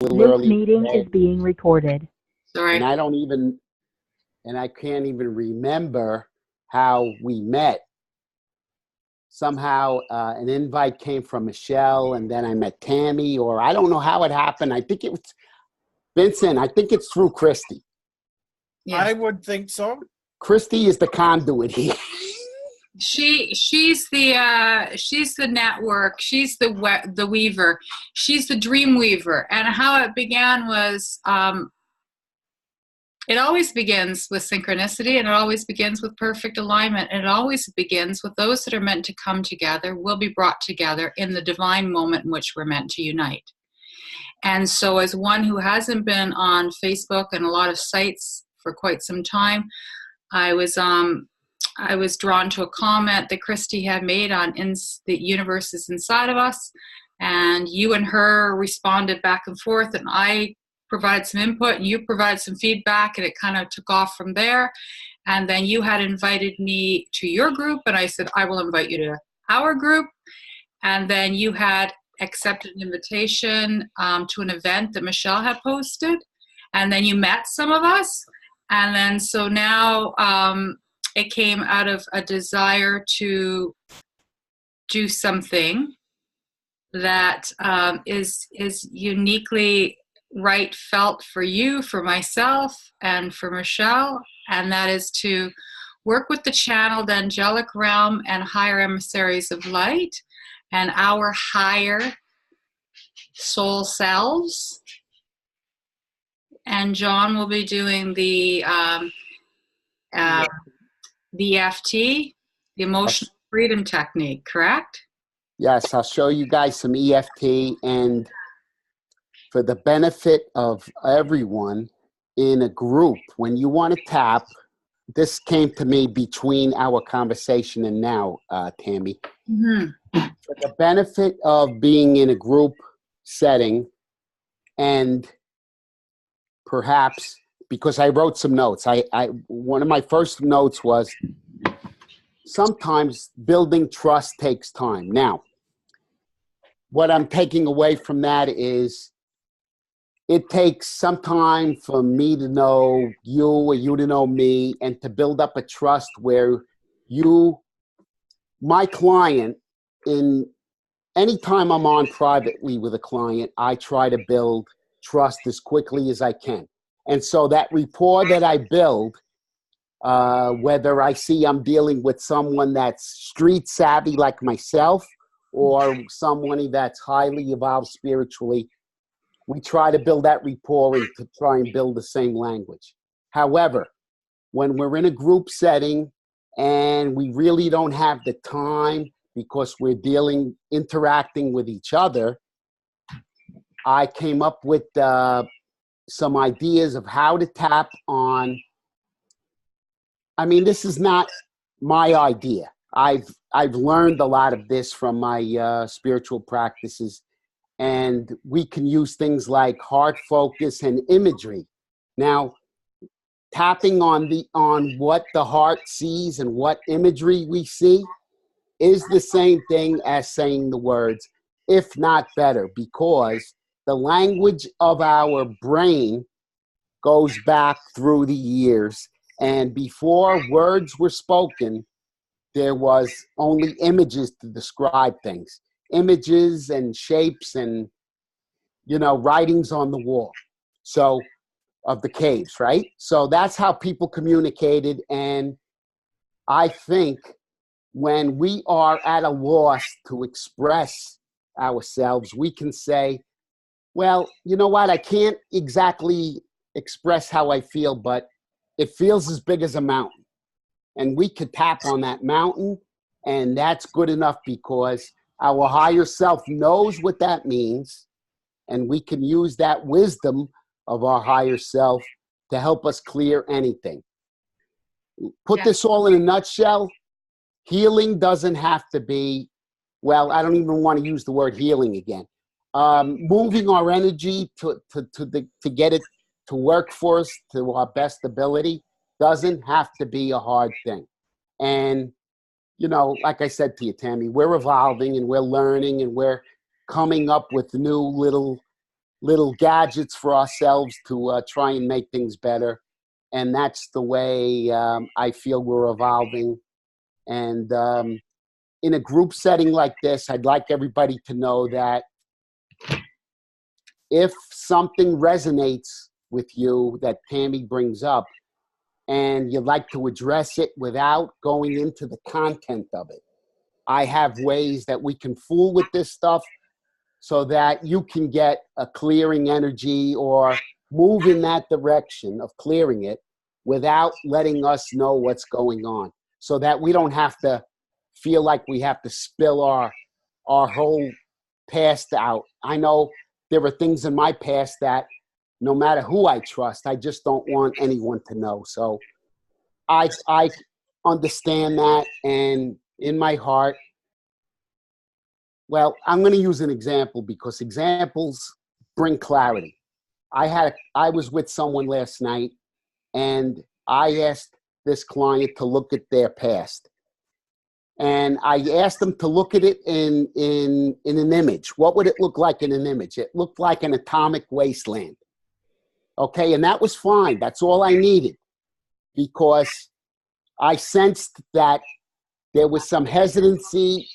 little This early meeting is today, being recorded. and Sorry. I can't even remember how we met. Somehow an invite came from Michelle, and then I met Tammy, or I don't know how it happened. I think it was Vincent. I think it's through Christy. Yeah. I would think so. Christy is the conduit here. She's the network. She's the weaver. She's the dream weaver. And how it began was it always begins with synchronicity, and it always begins with perfect alignment, and it always begins with those that are meant to come together will be brought together in the divine moment in which we're meant to unite. And so, as one who hasn't been on Facebook and a lot of sites for quite some time, I was drawn to a comment that Christy had made on the universe is inside of us, and you and her responded back and forth, and I provided some input and you provided some feedback, and it kind of took off from there. And then you had invited me to your group, and I said, I will invite you to our group. And then you had accepted an invitation to an event that Michelle had posted, and then you met some of us. And then so now it came out of a desire to do something that is uniquely right felt for you, for myself, and for Michelle, and that is to work with the channeled angelic realm and higher emissaries of light and our higher soul selves. And John will be doing the EFT, the emotional freedom technique, correct? Yes, I'll show you guys some EFT, and for the benefit of everyone in a group, when you want to tap, this came to me between our conversation and now, Tammy. Mm-hmm. For the benefit of being in a group setting, and perhaps because I wrote some notes, one of my first notes was sometimes building trust takes time. Now, what I'm taking away from that is it takes some time for me to know you or you to know me, and to build up a trust where you, my client, in any time I'm on privately with a client, I try to build trust as quickly as I can. And so that rapport that I build, whether I see I'm dealing with someone that's street savvy like myself or someone that's highly evolved spiritually, we try to build that rapport and to try and build the same language. However, when we're in a group setting and we really don't have the time because we're interacting with each other, I came up with some ideas of how to tap on. I mean, this is not my idea. I've learned a lot of this from my spiritual practices. And we can use things like heart focus and imagery. Now, tapping on what the heart sees and what imagery we see is the same thing as saying the words, if not better, because the language of our brain goes back through the years. And before words were spoken, there was only images to describe things. Images and shapes and, writings on the wall. So, of the caves, right? So that's how people communicated. And I think when we are at a loss to express ourselves, we can say, well, you know what? I can't exactly express how I feel, but it feels as big as a mountain. And we could tap on that mountain, and that's good enough because our higher self knows what that means, and we can use that wisdom of our higher self to help us clear anything. Put this all in a nutshell. Healing doesn't have to be, well, I don't even want to use the word healing again. Moving our energy to get it to work for us to our best ability doesn't have to be a hard thing. And like I said to you, Tammy, we're evolving and we're learning and we're coming up with new little little gadgets for ourselves to try and make things better. And that's the way I feel we're evolving. And in a group setting like this, I'd like everybody to know that if something resonates with you that Tammy brings up and you'd like to address it without going into the content of it, I have ways that we can fool with this stuff so that you can get a clearing energy or move in that direction of clearing it without letting us know what's going on, so that we don't have to feel like we have to spill our whole past out. I know there are things in my past that no matter who I trust, I just don't want anyone to know. So I understand that, and in my heart, well, I'm going to use an example because examples bring clarity. I was with someone last night, and I asked this client to look at their past. And I asked them to look at it in an image. What would it look like in an image? It looked like an atomic wasteland. Okay, and that was fine. That's all I needed, because I sensed that there was some hesitancy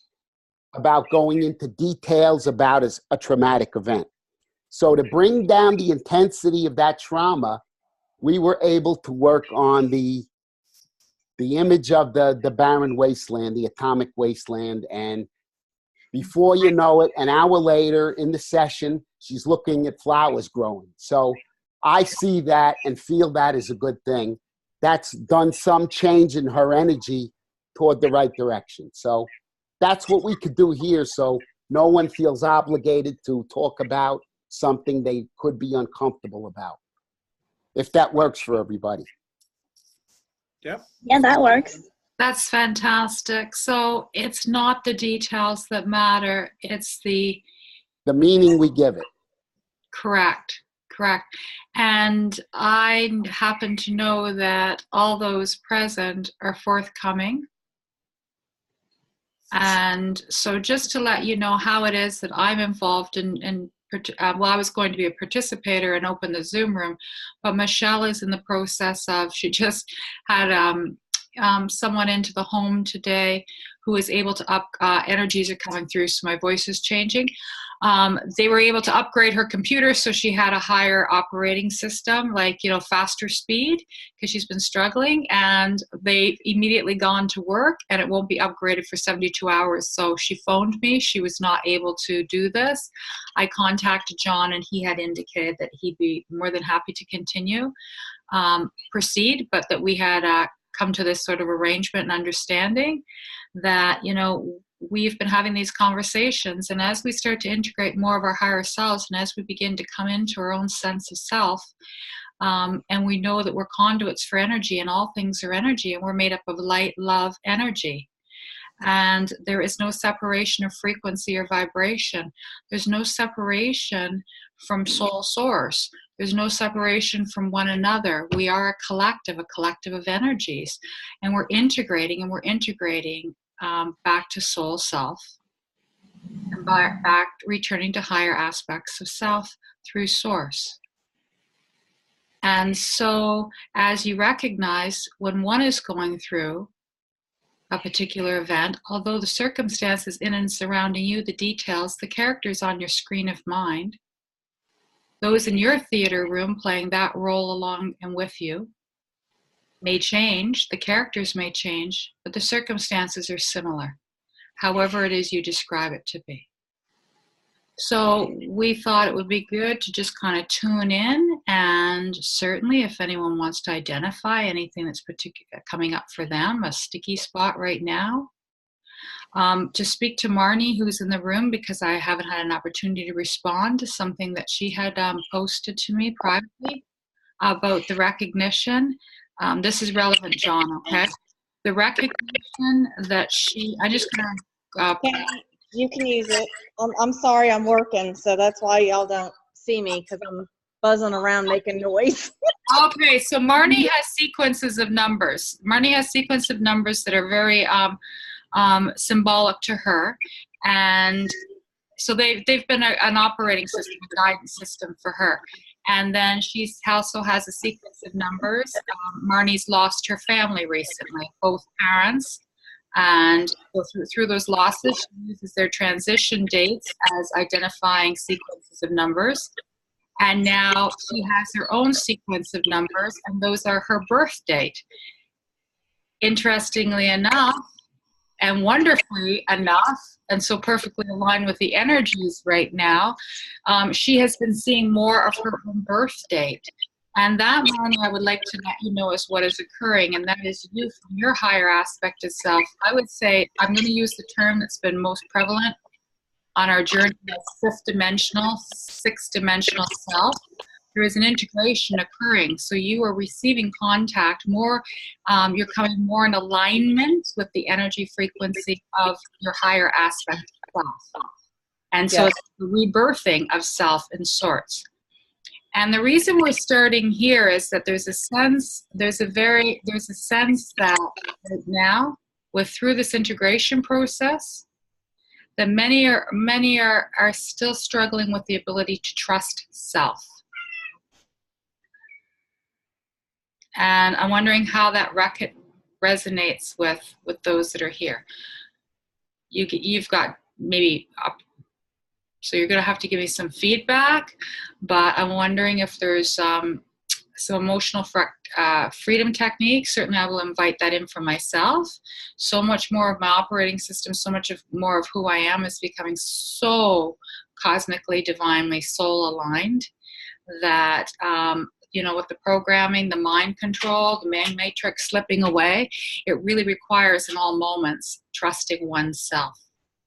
about going into details about a traumatic event. So to bring down the intensity of that trauma, we were able to work on the image of the barren wasteland, the atomic wasteland. And before you know it, an hour later in the session, she's looking at flowers growing. So I see that and feel that is a good thing. That's done some change in her energy toward the right direction. So that's what we could do here, so no one feels obligated to talk about something they could be uncomfortable about, if that works for everybody. Yep. Yeah, that works. That's fantastic. So it's not the details that matter. It's the meaning we give it. Correct. And I happen to know that all those present are forthcoming. And so just to let you know how it is that I'm involved in well, I was going to be a participator and open the Zoom room, but Michelle is in the process of, she just had someone into the home today who is able to energies are coming through, so my voice is changing. They were able to upgrade her computer so she had a higher operating system, like, faster speed, because she's been struggling, and they immediately gone to work, and it won't be upgraded for 72 hours. So she phoned me. She was not able to do this. I contacted John, and he had indicated that he'd be more than happy to continue, proceed, but that we had come to this sort of arrangement and understanding that, we've been having these conversations, and as we start to integrate more of our higher selves, and as we begin to come into our own sense of self, and we know that we're conduits for energy, and all things are energy, and we're made up of light, love, energy. And there is no separation of frequency or vibration. There's no separation from soul source. There's no separation from one another. We are a collective of energies, and we're integrating back to soul self, and back returning to higher aspects of self through source. And so as you recognize when one is going through a particular event, although the circumstances in and surrounding you, the details, the characters on your screen of mind, those in your theater room playing that role along and with you, may change, the characters may change, but the circumstances are similar, however it is you describe it to be. So we thought it would be good to just kind of tune in, and certainly if anyone wants to identify anything that's coming up for them, a sticky spot right now, to speak to Marnie, who's in the room, because I haven't had an opportunity to respond to something that she had posted to me privately about the recognition. This is relevant, John, okay? The recognition that I'm just gonna... You can use it. I'm sorry, I'm working, so that's why y'all don't see me, because I'm buzzing around making noise. Okay, so Marnie has sequences of numbers. Marnie has sequence of numbers that are very symbolic to her, and So they've been an operating system, a guidance system for her. And then she also has a sequence of numbers. Marnie's lost her family recently, both parents. And so through those losses, she uses their transition dates as identifying sequences of numbers. And now she has her own sequence of numbers, and those are her birth date. Interestingly enough, and wonderfully enough, and so perfectly aligned with the energies right now, she has been seeing more of her own birth date. And that, Marnie, I would like to let you know is what is occurring, and that is you from your higher aspect of self. I would say, I'm going to use the term that's been most prevalent on our journey of fifth-dimensional, sixth-dimensional self. There is an integration occurring. So you are receiving contact more, you're coming more in alignment with the energy frequency of your higher aspect of self. And so Yes. it's the rebirthing of self in sorts. And the reason we're starting here is that there's a sense that right now, through this integration process, that many are still struggling with the ability to trust self. And I'm wondering how that resonates with those that are here. You've got maybe so you're going to have to give me some feedback, but I'm wondering if there's some emotional freedom techniques. Certainly I will invite that in for myself. So much more of my operating system, so much more of who I am is becoming so cosmically, divinely soul aligned that, with the programming, the mind control, the man matrix slipping away, it really requires in all moments trusting oneself.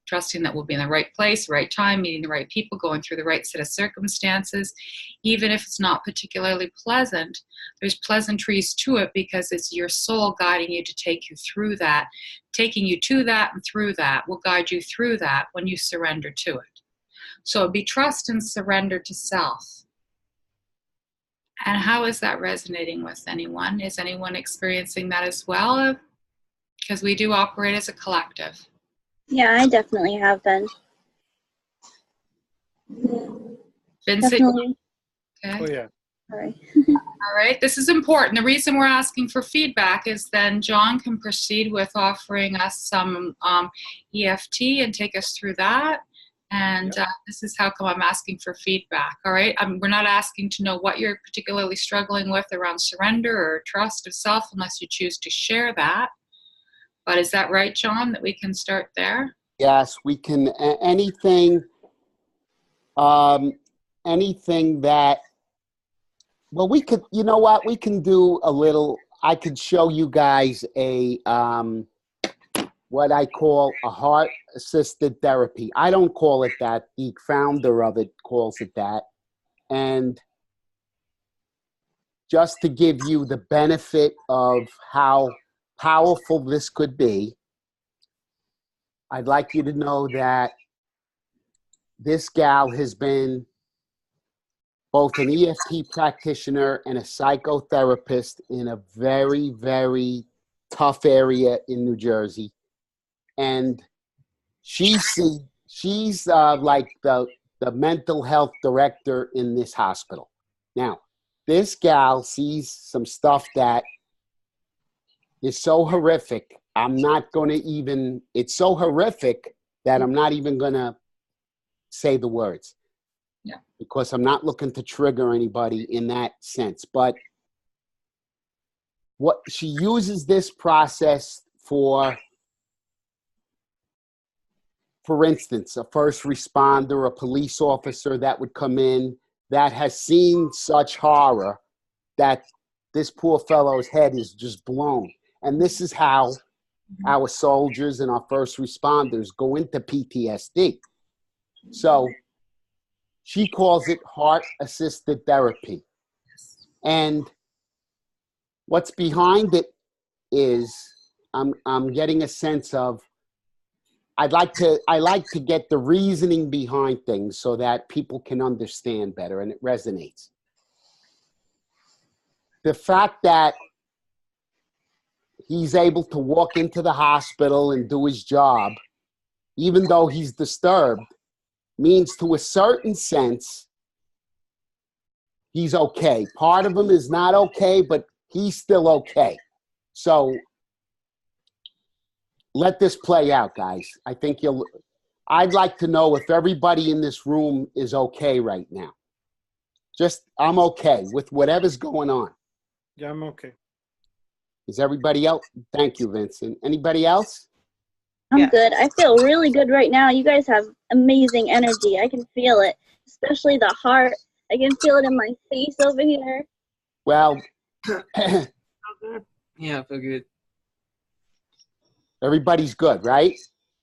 Trusting that we'll be in the right place, right time, meeting the right people, going through the right set of circumstances. Even if it's not particularly pleasant, there's pleasantries to it because it's your soul guiding you to take you through that. Taking you to that and through that will guide you through that when you surrender to it. So it'd be trust and surrender to self. And how is that resonating with anyone? Is anyone experiencing that as well? Because we do operate as a collective. Yeah, I definitely have been. Vincent? Definitely. Okay. Oh, yeah. Sorry. All right, this is important. The reason we're asking for feedback is then John can proceed with offering us some EFT and take us through that. And this is how come I'm asking for feedback, all right? We're not asking to know what you're particularly struggling with around surrender or trust of self unless you choose to share that. But is that right, John, that we can start there? Yes, we can. Anything that, well, we could, you know what, we can do a little, I could show you guys a, what I call a heart-assisted therapy. I don't call it that. The founder of it calls it that. And just to give you the benefit of how powerful this could be, I'd like you to know that this gal has been both an EFT practitioner and a psychotherapist in a very, very tough area in New Jersey. And she's like the mental health director in this hospital. Now, this gal sees some stuff that is so horrific. It's so horrific that I'm not even going to say the words. Yeah. Because I'm not looking to trigger anybody in that sense. But what she uses this process for instance, a first responder, a police officer that would come in that has seen such horror that this poor fellow's head is just blown. And this is how our soldiers and our first responders go into PTSD. So she calls it heart-assisted therapy. And what's behind it is I'm getting a sense of, I like to get the reasoning behind things so that people can understand better and it resonates. The fact that he's able to walk into the hospital and do his job, even though he's disturbed, means to a certain sense, he's okay. Part of him is not okay, but he's still okay. So let this play out, guys. I think I'd like to know if everybody in this room is okay right now. Just, I'm okay with whatever's going on. Yeah, I'm okay. Is everybody else? Thank you, Vincent. Anybody else? I'm Yeah. good. I feel really good right now. You guys have amazing energy. I can feel it, especially the heart. I can feel it in my face over here. Well, Yeah, I feel good. everybody's good, right?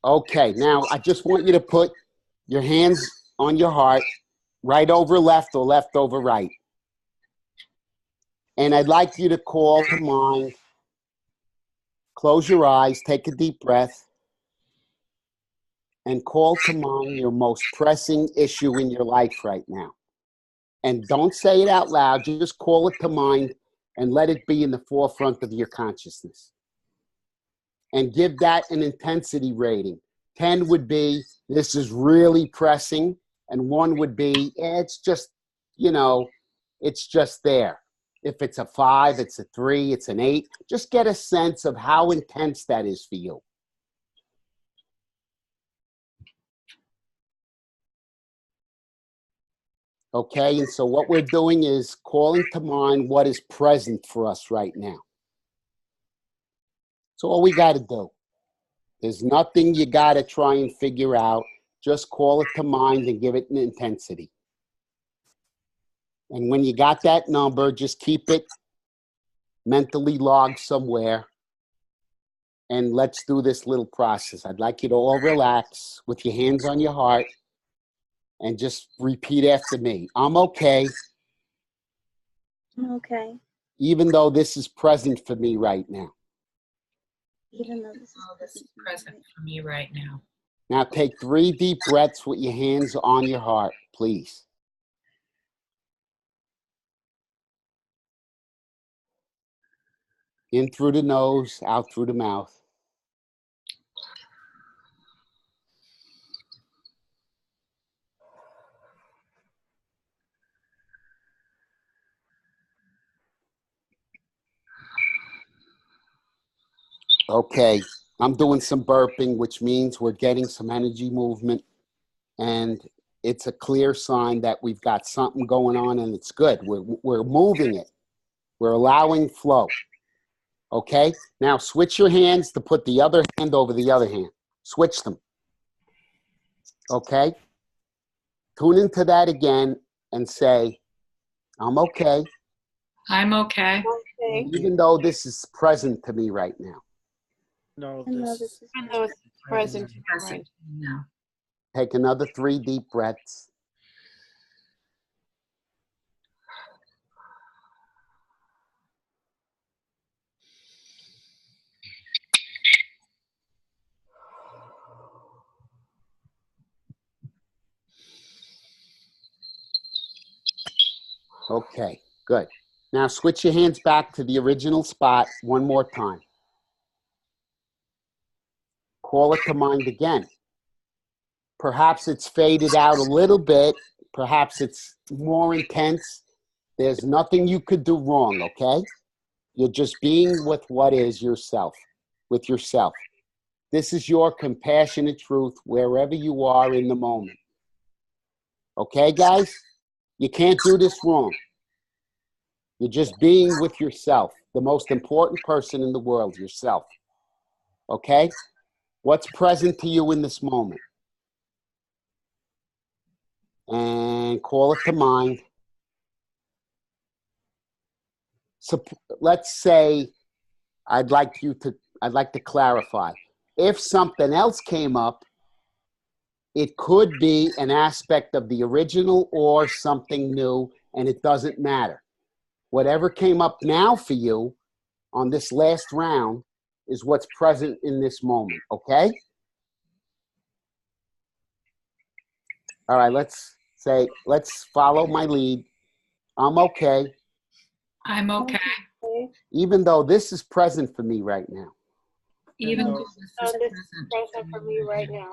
Okay, now I just want you to put your hands on your heart, right over left or left over right. And I'd like you to call to mind, close your eyes, take a deep breath, and call to mind your most pressing issue in your life right now. And don't say it out loud, just call it to mind and let it be in the forefront of your consciousness. And give that an intensity rating. 10 would be, this is really pressing, and 1 would be, it's just, it's just there. If it's a 5, it's a 3, it's an 8. Just get a sense of how intense that is for you. Okay, and so what we're doing is calling to mind what is present for us right now. So all we got to do. There's nothing you got to try and figure out. Just call it to mind and give it an intensity. And when you got that number, just keep it mentally logged somewhere. And let's do this little process. I'd like you to all relax with your hands on your heart and just repeat after me. I'm okay, I'm okay. even though this is present for me right now. Even though this This is present for me right now. Now take 3 deep breaths with your hands on your heart, please. In through the nose, out through the mouth. Okay, I'm doing some burping, which means we're getting some energy movement, and it's a clear sign that we've got something going on, and it's good. We're moving it. We're allowing flow. Okay, now switch your hands to put the other hand over the other hand. Switch them. Okay, tune into that again and say, I'm okay, I'm okay. Okay. even though this is present to me right now. No, even though this this is Even though it's present. Present now. Take another 3 deep breaths. Okay, good. Now switch your hands back to the original spot one more time. Call it to mind again. Perhaps it's faded out a little bit. Perhaps it's more intense. There's nothing you could do wrong, okay? You're just being with what is yourself, with yourself. This is your compassionate truth wherever you are in the moment. Okay, guys? You can't do this wrong. You're just being with yourself, the most important person in the world, yourself. Okay? What's present to you in this moment? And call it to mind. So let's say I'd like to clarify. If something else came up, it could be an aspect of the original or something new, and it doesn't matter. Whatever came up now for you on this last round is what's present in this moment, okay? All right, let's follow my lead. I'm okay, I'm okay. even though this is present for me right now. Even No. though this is present for me right now.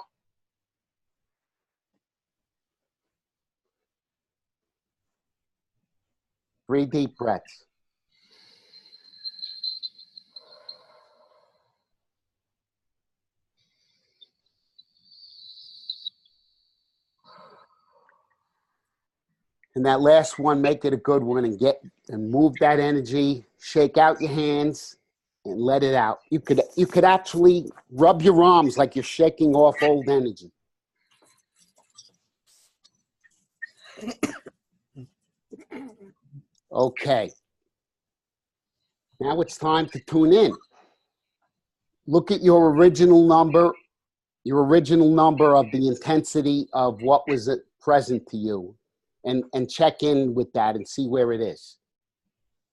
3 deep breaths. And that last one, make it a good one and move that energy, shake out your hands and let it out. You could actually rub your arms like you're shaking off old energy. Okay. Now it's time to tune in. Look at your original number of the intensity of what was present to you, and check in with that and see where it is.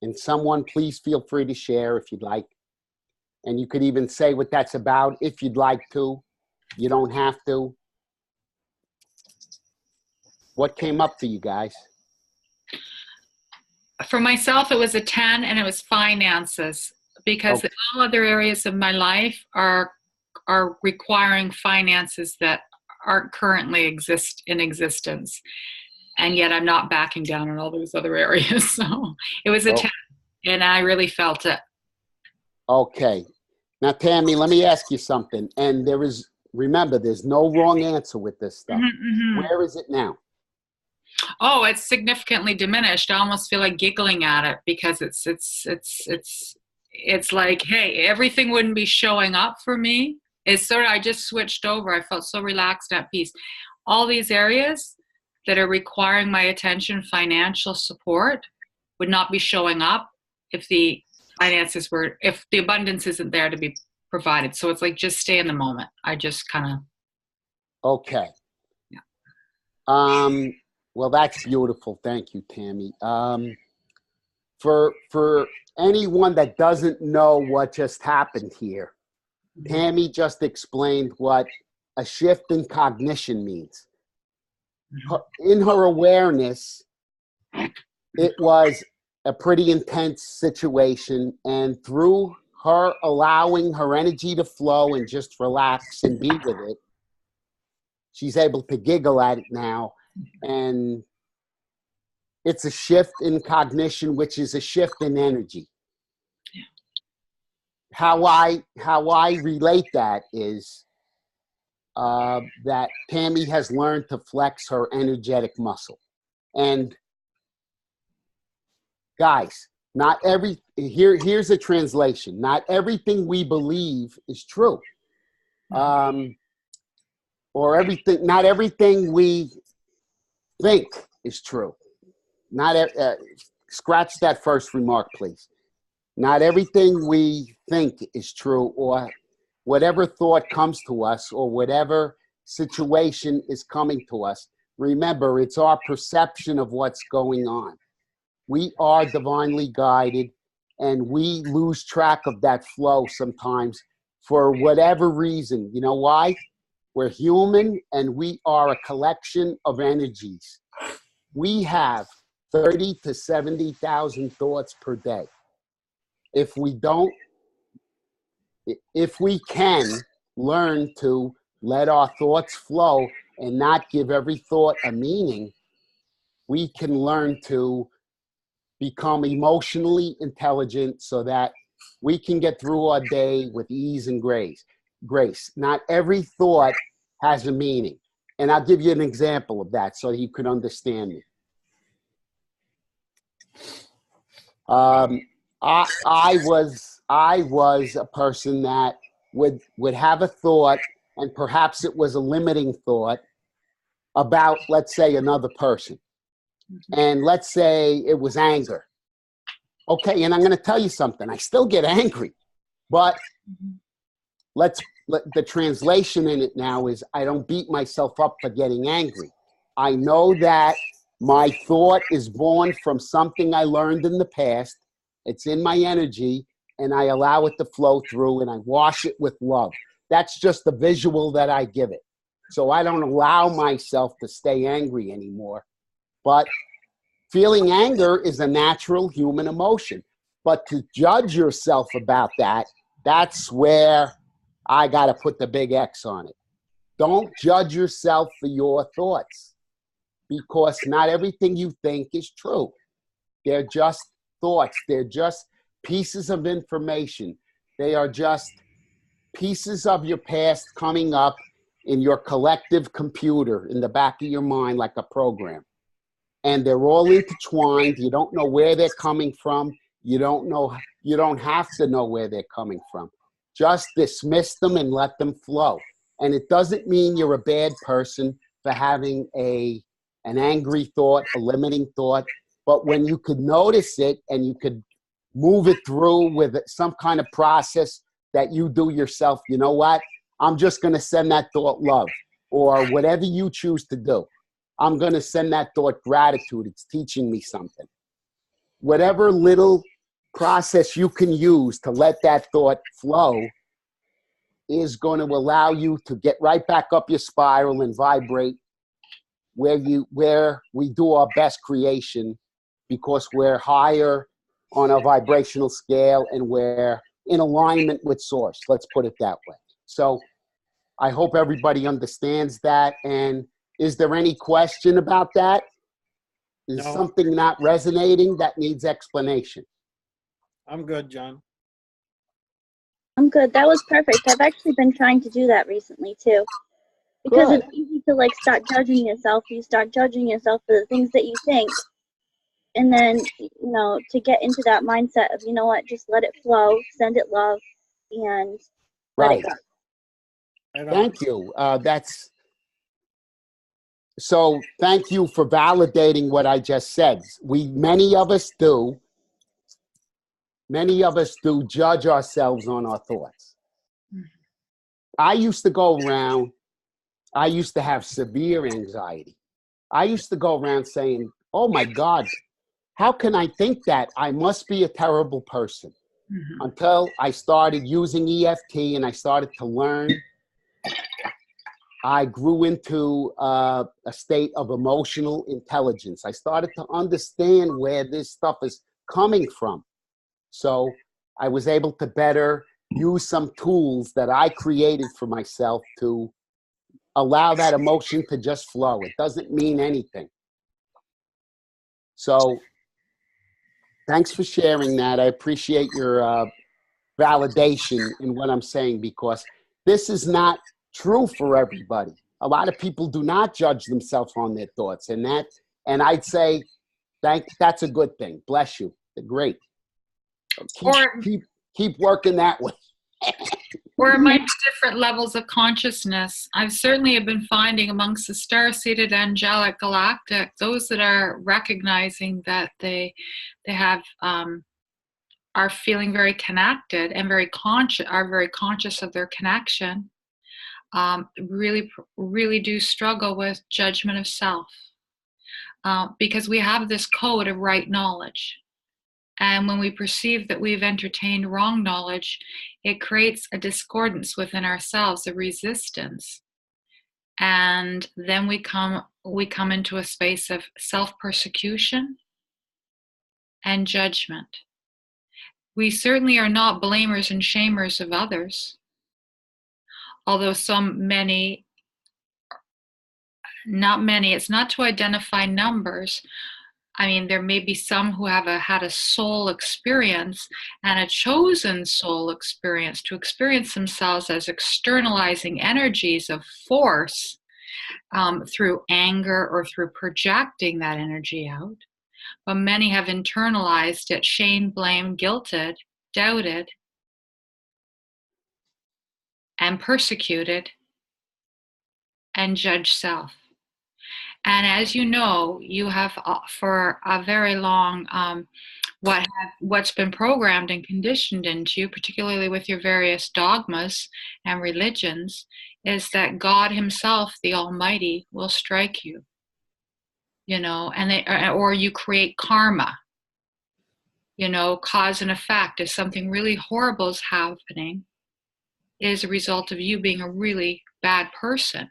And someone, please feel free to share if you'd like. And you could even say what that's about if you'd like to. You don't have to. What came up for you guys? For myself, it was a 10, and it was finances, because Okay. all other areas of my life are requiring finances that aren't currently in existence. And yet I'm not backing down on all those other areas. So it was a 10, and I really felt it. Okay. Now, Tammy, let me ask you something. And remember, there's no wrong answer with this stuff. Mm-hmm. Where is it now? Oh, it's significantly diminished. I almost feel like giggling at it, because it's like, hey, everything wouldn't be showing up for me. It's sort of, I just switched over. I felt so relaxed, at peace. All these areas that are requiring my attention, financial support, would not be showing up if the if the abundance isn't there to be provided. So it's like, just stay in the moment. I just kind of. Okay. Yeah. Well, that's beautiful. Thank you, Tammy. For anyone that doesn't know what just happened here, Tammy just explained what a shift in cognition means. In her awareness, it was a pretty intense situation, and through her allowing her energy to flow and just relax and be with it, she's able to giggle at it now. And it's a shift in cognition, which is a shift in energy. Yeah. How I relate that is that Tammy has learned to flex her energetic muscle. And guys, here's a translation. Not everything we believe is true. Not everything we think is true. Scratch that first remark, please. Not everything we think is true, or whatever thought comes to us, or whatever situation is coming to us. Remember, it's our perception of what's going on. We are divinely guided, and we lose track of that flow sometimes for whatever reason. You know why? We're human, and we are a collection of energies. We have 30 to 70,000 thoughts per day. If we can learn to let our thoughts flow and not give every thought a meaning, we can learn to become emotionally intelligent so that we can get through our day with ease and grace. Not every thought has a meaning. And I'll give you an example of that so you can understand me. I was a person that would have a thought, and perhaps it was a limiting thought about, let's say, another person. And let's say it was anger. Okay, and I'm going to tell you something. I still get angry, but the translation in it now is I don't beat myself up for getting angry. I know that my thought is born from something I learned in the past. It's in my energy, and I allow it to flow through, and I wash it with love. That's just the visual that I give it. So I don't allow myself to stay angry anymore. But feeling anger is a natural human emotion. But to judge yourself about that, that's where I got to put the big X on it. Don't judge yourself for your thoughts, because not everything you think is true. They're just thoughts. They're just pieces of information. They are just pieces of your past coming up in your collective computer in the back of your mind like a program. And they're all intertwined. You don't know where they're coming from. You don't have to know where they're coming from. Just dismiss them and let them flow. And it doesn't mean you're a bad person for having an angry thought, a limiting thought. But when you could notice it and you could move it through with some kind of process that you do yourself, you know what? I'm just going to send that thought love, or whatever you choose to do. I'm going to send that thought gratitude. It's teaching me something. Whatever little process you can use to let that thought flow is going to allow you to get right back up your spiral and vibrate where we do our best creation, because we're higher on a vibrational scale and we're in alignment with source. Let's put it that way. So I hope everybody understands that. And is there any question about that? Is No. something not resonating that needs explanation? I'm good, John. I'm good. That was perfect. I've actually been trying to do that recently too. Because Good. it's easy to like start judging yourself. You start judging yourself for the things that you think. And then, to get into that mindset of, you know what, just let it flow, send it love, and let Right. it go. Right on. Thank you. So thank you for validating what I just said. Many of us do judge ourselves on our thoughts. I used to have severe anxiety. I used to go around saying, oh my God, how can I think that? I must be a terrible person. Mhm. Until I started using EFT and I started to learn, I grew into a state of emotional intelligence. I started to understand where this stuff is coming from. So I was able to better use some tools that I created for myself to allow that emotion to just flow. It doesn't mean anything. So thanks for sharing that. I appreciate your validation in what I'm saying, because this is not true for everybody. A lot of people do not judge themselves on their thoughts, and I'd say that's a good thing. Bless you. Great. Keep working that way. Or it might be different levels of consciousness. I've certainly been finding amongst the star-seated angelic galactic, those that are recognizing that they have are feeling very connected and very conscious of their connection, really do struggle with judgment of self, because we have this code of right knowledge. And when we perceive that we've entertained wrong knowledge, it creates a discordance within ourselves, a resistance. And then we come into a space of self-persecution and judgment. We certainly are not blamers and shamers of others, although not many. It's not to identify numbers. I mean, there may be some who have had a soul experience and a chosen soul experience to experience themselves as externalizing energies of force through anger or through projecting that energy out. But many have internalized it, shamed, blamed, guilted, doubted, and persecuted and judged self. And as you know, you have for a very long, what's been programmed and conditioned into you, particularly with your various dogmas and religions, is that God himself, the Almighty, will strike you, or you create karma, cause and effect. If something really horrible is happening, it is a result of you being a really bad person.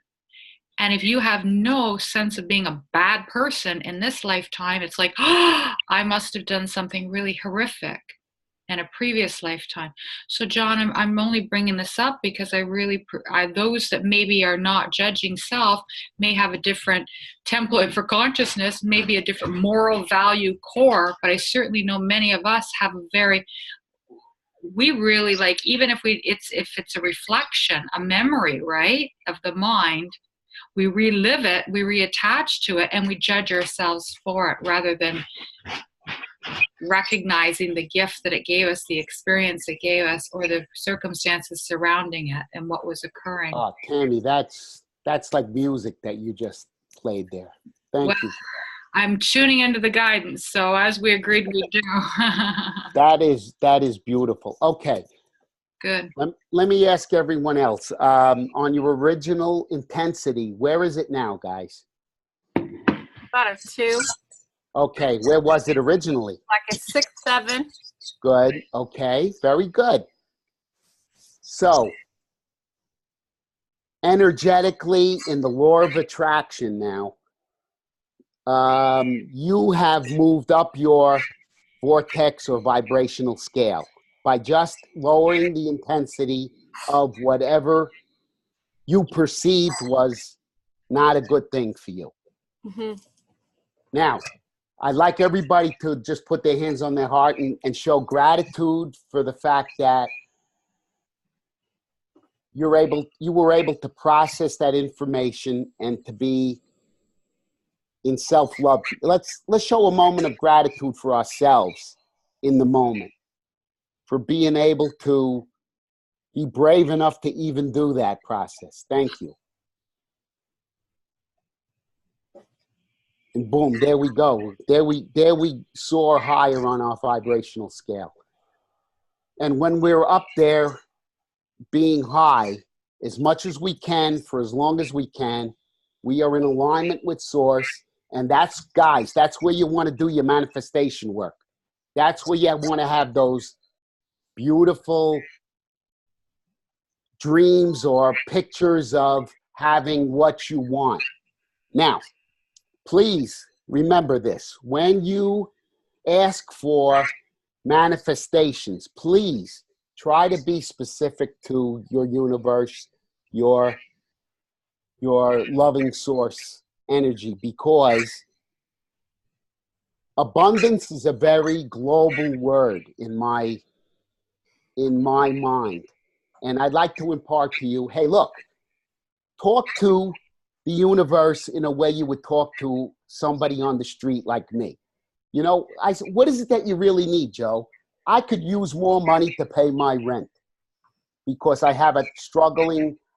And if you have no sense of being a bad person in this lifetime, it's like, oh, I must have done something really horrific. in a previous lifetime. So John, I'm only bringing this up because those that maybe are not judging self may have a different template for consciousness, maybe a different moral value core, but I certainly know many of us have we really like, even if it's a reflection, a memory, right, of the mind, we relive it, we reattach to it, and we judge ourselves for it rather than recognizing the gift that it gave us, the experience it gave us, or the circumstances surrounding it and what was occurring. Oh, Tammy, that's like music that you just played there. Thank you. I'm tuning into the guidance, so as we agreed we do. That is beautiful. Okay. Good. Let me ask everyone else. On your original intensity, where is it now, guys? About a 2. Okay. Where was it originally? Like a 6, 7. Good. Okay. Very good. So, energetically, in the law of attraction now, you have moved up your vortex or vibrational scale by just lowering the intensity of whatever you perceived was not a good thing for you. Mm-hmm. Now, I'd like everybody to just put their hands on their heart and show gratitude for the fact that you were able to process that information and to be in self-love. Let's show a moment of gratitude for ourselves in the moment, for being able to be brave enough to even do that process. Thank you. And boom, there we go. There we soar higher on our vibrational scale. And when we're up there being high, as much as we can, for as long as we can, we are in alignment with source. And that's, guys, that's where you want to do your manifestation work. That's where you want to have those beautiful dreams or pictures of having what you want. Now, please remember this. When you ask for manifestations, please try to be specific to your universe, your loving source energy, because abundance is a very global word in my mind. And I'd like to impart to you, hey, look, talk to the universe in a way you would talk to somebody on the street like me. You know, I said, what is it that you really need, Joe? I could use more money to pay my rent because I have a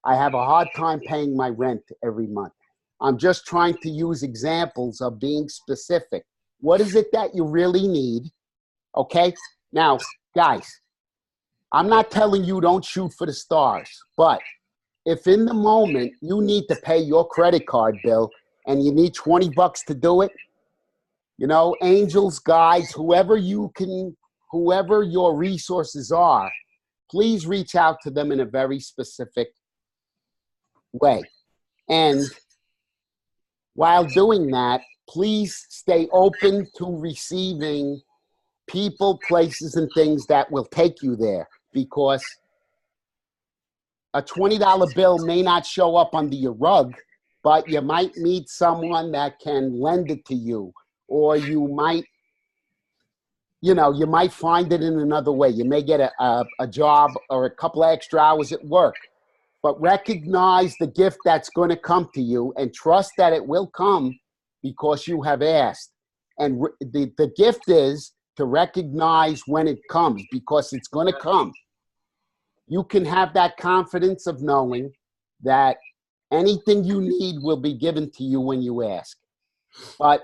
hard time paying my rent every month. I'm just trying to use examples of being specific. What is it that you really need? Okay? Now, guys, I'm not telling you don't shoot for the stars, but if in the moment you need to pay your credit card bill and you need $20 to do it, you know, angels, guides, whoever your resources are, please reach out to them in a very specific way. And while doing that, please stay open to receiving people, places, and things that will take you there, because a $20 bill may not show up under your rug, but you might meet someone that can lend it to you, or you might find it in another way. You may get a job or a couple of extra hours at work, but recognize the gift that's going to come to you and trust that it will come because you have asked. And the gift is to recognize when it comes, because it's going to come. You can have that confidence of knowing that anything you need will be given to you when you ask. But,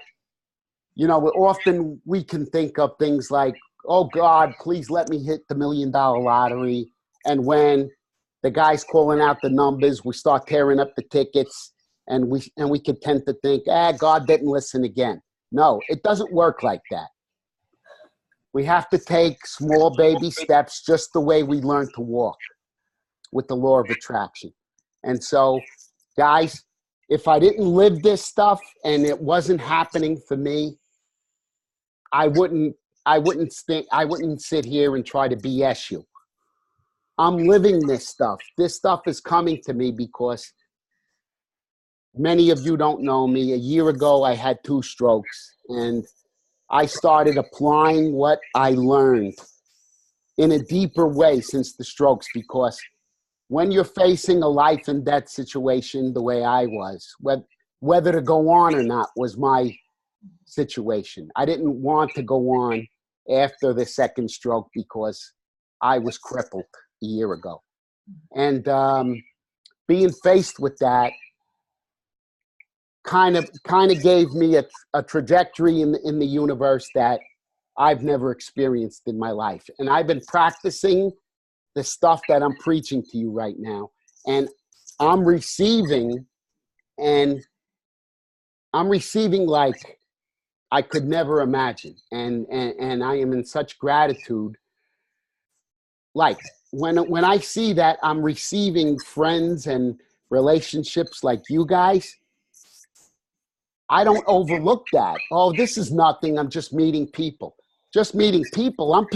you know, often we can think of things like, oh, God, please let me hit the $1 million lottery. And when the guy's calling out the numbers, we start tearing up the tickets, and we could tend to think, God didn't listen again. No, it doesn't work like that. We have to take small baby steps just the way we learn to walk with the law of attraction. And so, guys, if I didn't live this stuff and it wasn't happening for me, I wouldn't I wouldn't sit here and try to BS you. I'm living this stuff. This stuff is coming to me because many of you don't know me. A year ago, I had 2 strokes, and I started applying what I learned in a deeper way since the strokes, because when you're facing a life and death situation the way I was, whether to go on or not was my situation. I didn't want to go on after the second stroke because I was crippled a year ago. And being faced with that kind of gave me a trajectory in the universe that I've never experienced in my life. And I've been practicing the stuff that I'm preaching to you right now. And I'm receiving like I could never imagine. And I am in such gratitude. Like when I see that I'm receiving friends and relationships like you guys, I don't overlook that. Oh, this is nothing. I'm just meeting people. Just meeting people. I'm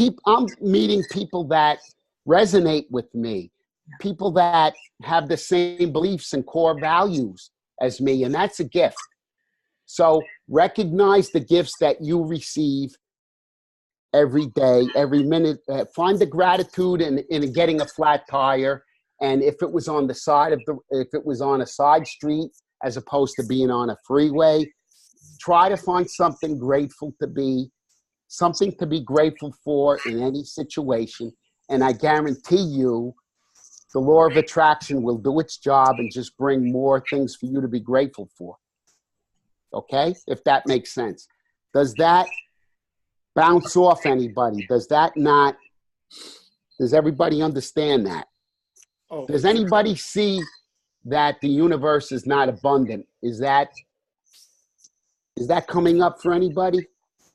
meeting people that resonate with me, people that have the same beliefs and core values as me, and that's a gift. So recognize the gifts that you receive every day, every minute. Find the gratitude in getting a flat tire, and if it was on a side street as opposed to being on a freeway, try to find something to be grateful for in any situation. And I guarantee you, the law of attraction will do its job and just bring more things for you to be grateful for. Okay? If that makes sense. Does that bounce off anybody? Does everybody understand that? Oh, Does anybody see that the universe is not abundant? Is that coming up for anybody?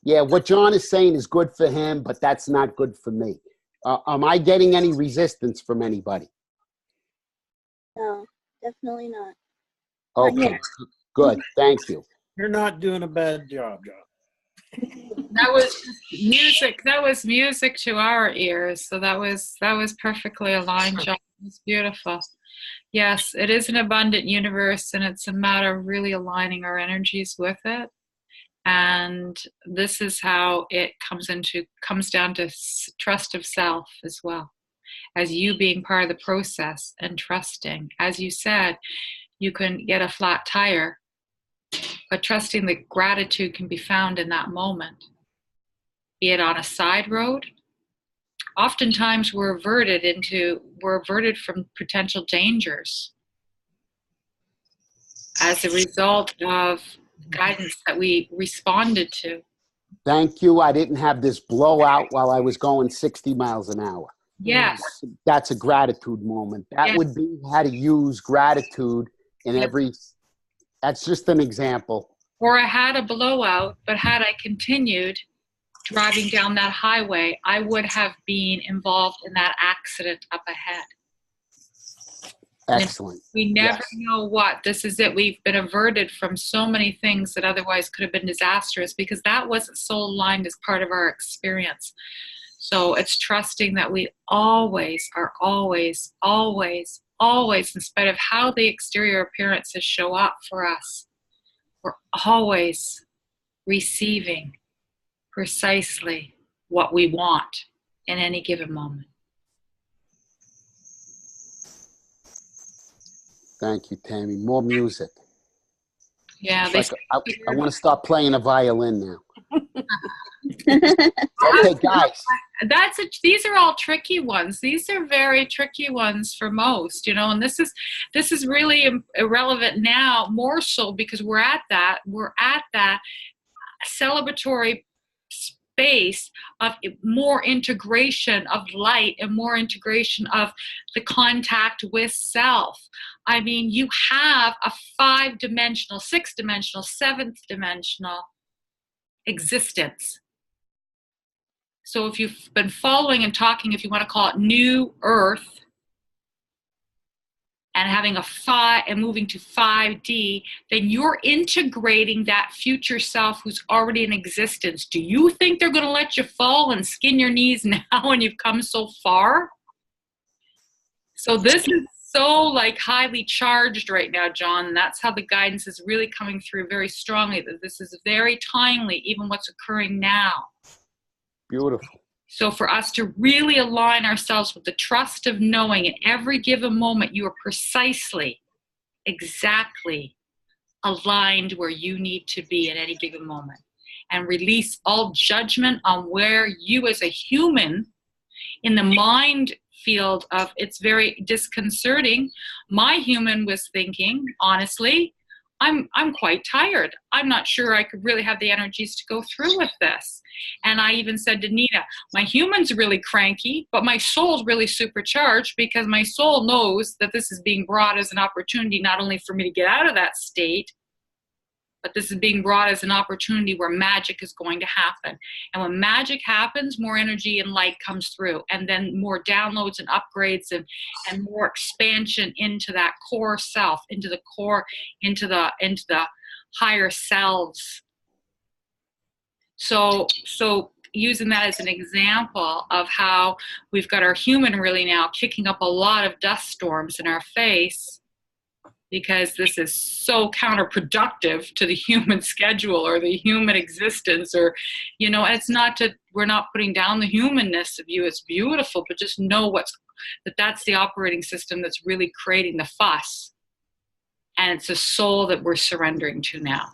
Yeah, what John is saying is good for him, but that's not good for me. Am I getting any resistance from anybody? No, definitely not. Okay, good. Thank you. you're not doing a bad job, John. That was just music. That was music to our ears. So that was perfectly aligned, John. It's beautiful. Yes, it is an abundant universe, and it's a matter of really aligning our energies with it. And this is how it comes down to trust of self as well, as you being part of the process and trusting. As you said, you can get a flat tire, but trusting that gratitude can be found in that moment, be it on a side road. Oftentimes we're averted from potential dangers as a result of guidance that we responded to. Thank you. I didn't have this blowout while I was going 60 miles an hour. Yes. That's a gratitude moment. That Yes. would be how to use gratitude in every, that's just an example. Or I had a blowout, but had I continued driving down that highway, I would have been involved in that accident up ahead. Excellent. We never know what. This is it. We've been averted from so many things that otherwise could have been disastrous because that wasn't soul aligned as part of our experience. So it's trusting that we always are always, in spite of how the exterior appearances show up for us, we're always receiving precisely what we want in any given moment. Thank you, Tammy. More music. Yeah, Like I want to start playing a violin now. Okay, guys. These are all tricky ones. These are very tricky ones for most, and this is really irrelevant now, more so because we're at that celebratory space of more integration of light and more integration of the contact with self. I mean, you have a 5-dimensional, 6-dimensional, 7th-dimensional existence. So if you've been following and talking, if you want to call it New Earth, and having a 5 and moving to 5D, then you're integrating that future self who's already in existence. Do you think they're going to let you fall and skin your knees now when you've come so far? So this is so like highly charged right now, John, and that's how the guidance is really coming through very strongly, that this is very timely, even what's occurring now. Beautiful. So for us to really align ourselves with the trust of knowing in every given moment you are precisely, exactly aligned where you need to be at any given moment, and release all judgment on where you as a human in the mind field of it's very disconcerting. My human was thinking, honestly, I'm quite tired. I'm not sure I could really have the energies to go through with this. And I even said to Nina, my human's really cranky, but my soul's really supercharged because my soul knows that this is being brought as an opportunity not only for me to get out of that state, but this is being brought as an opportunity where magic is going to happen. And when magic happens, more energy and light comes through, and then more downloads and upgrades and more expansion into that core self, into the core, into the higher selves. So using that as an example of how we've got our human really now kicking up a lot of dust storms in our face, because this is so counterproductive to the human schedule or the human existence, or, you know, it's not to, we're not putting down the humanness of you. It's beautiful, but just know that's the operating system that's really creating the fuss. And it's a soul that we're surrendering to now.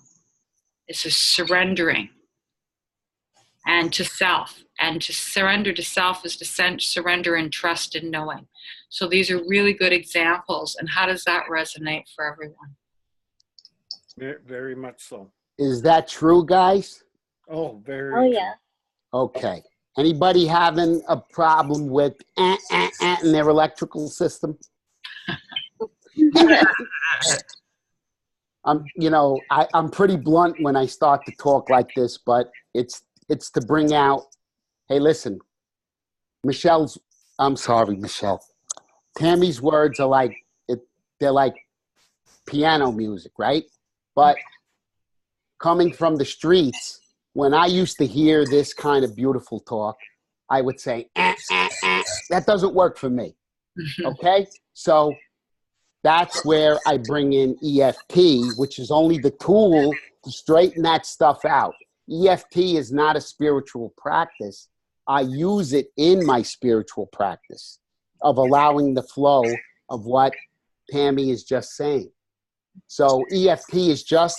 It's a surrendering. And to self. And to surrender to self is to surrender in trust and knowing. So these are really good examples. And how does that resonate for everyone? Very much so. Is that true, guys? Oh, very. Oh, yeah. Okay. Anybody having a problem with in their electrical system? I'm pretty blunt when I start to talk like this, but it's to bring out, hey, listen, Michelle. Tammy's words are they're like piano music, right? But coming from the streets, when I used to hear this kind of beautiful talk, I would say, that doesn't work for me. Okay? So that's where I bring in EFT, which is only the tool to straighten that stuff out. EFT is not a spiritual practice. I use it in my spiritual practice of allowing the flow of what Tammy is just saying. So EFT is just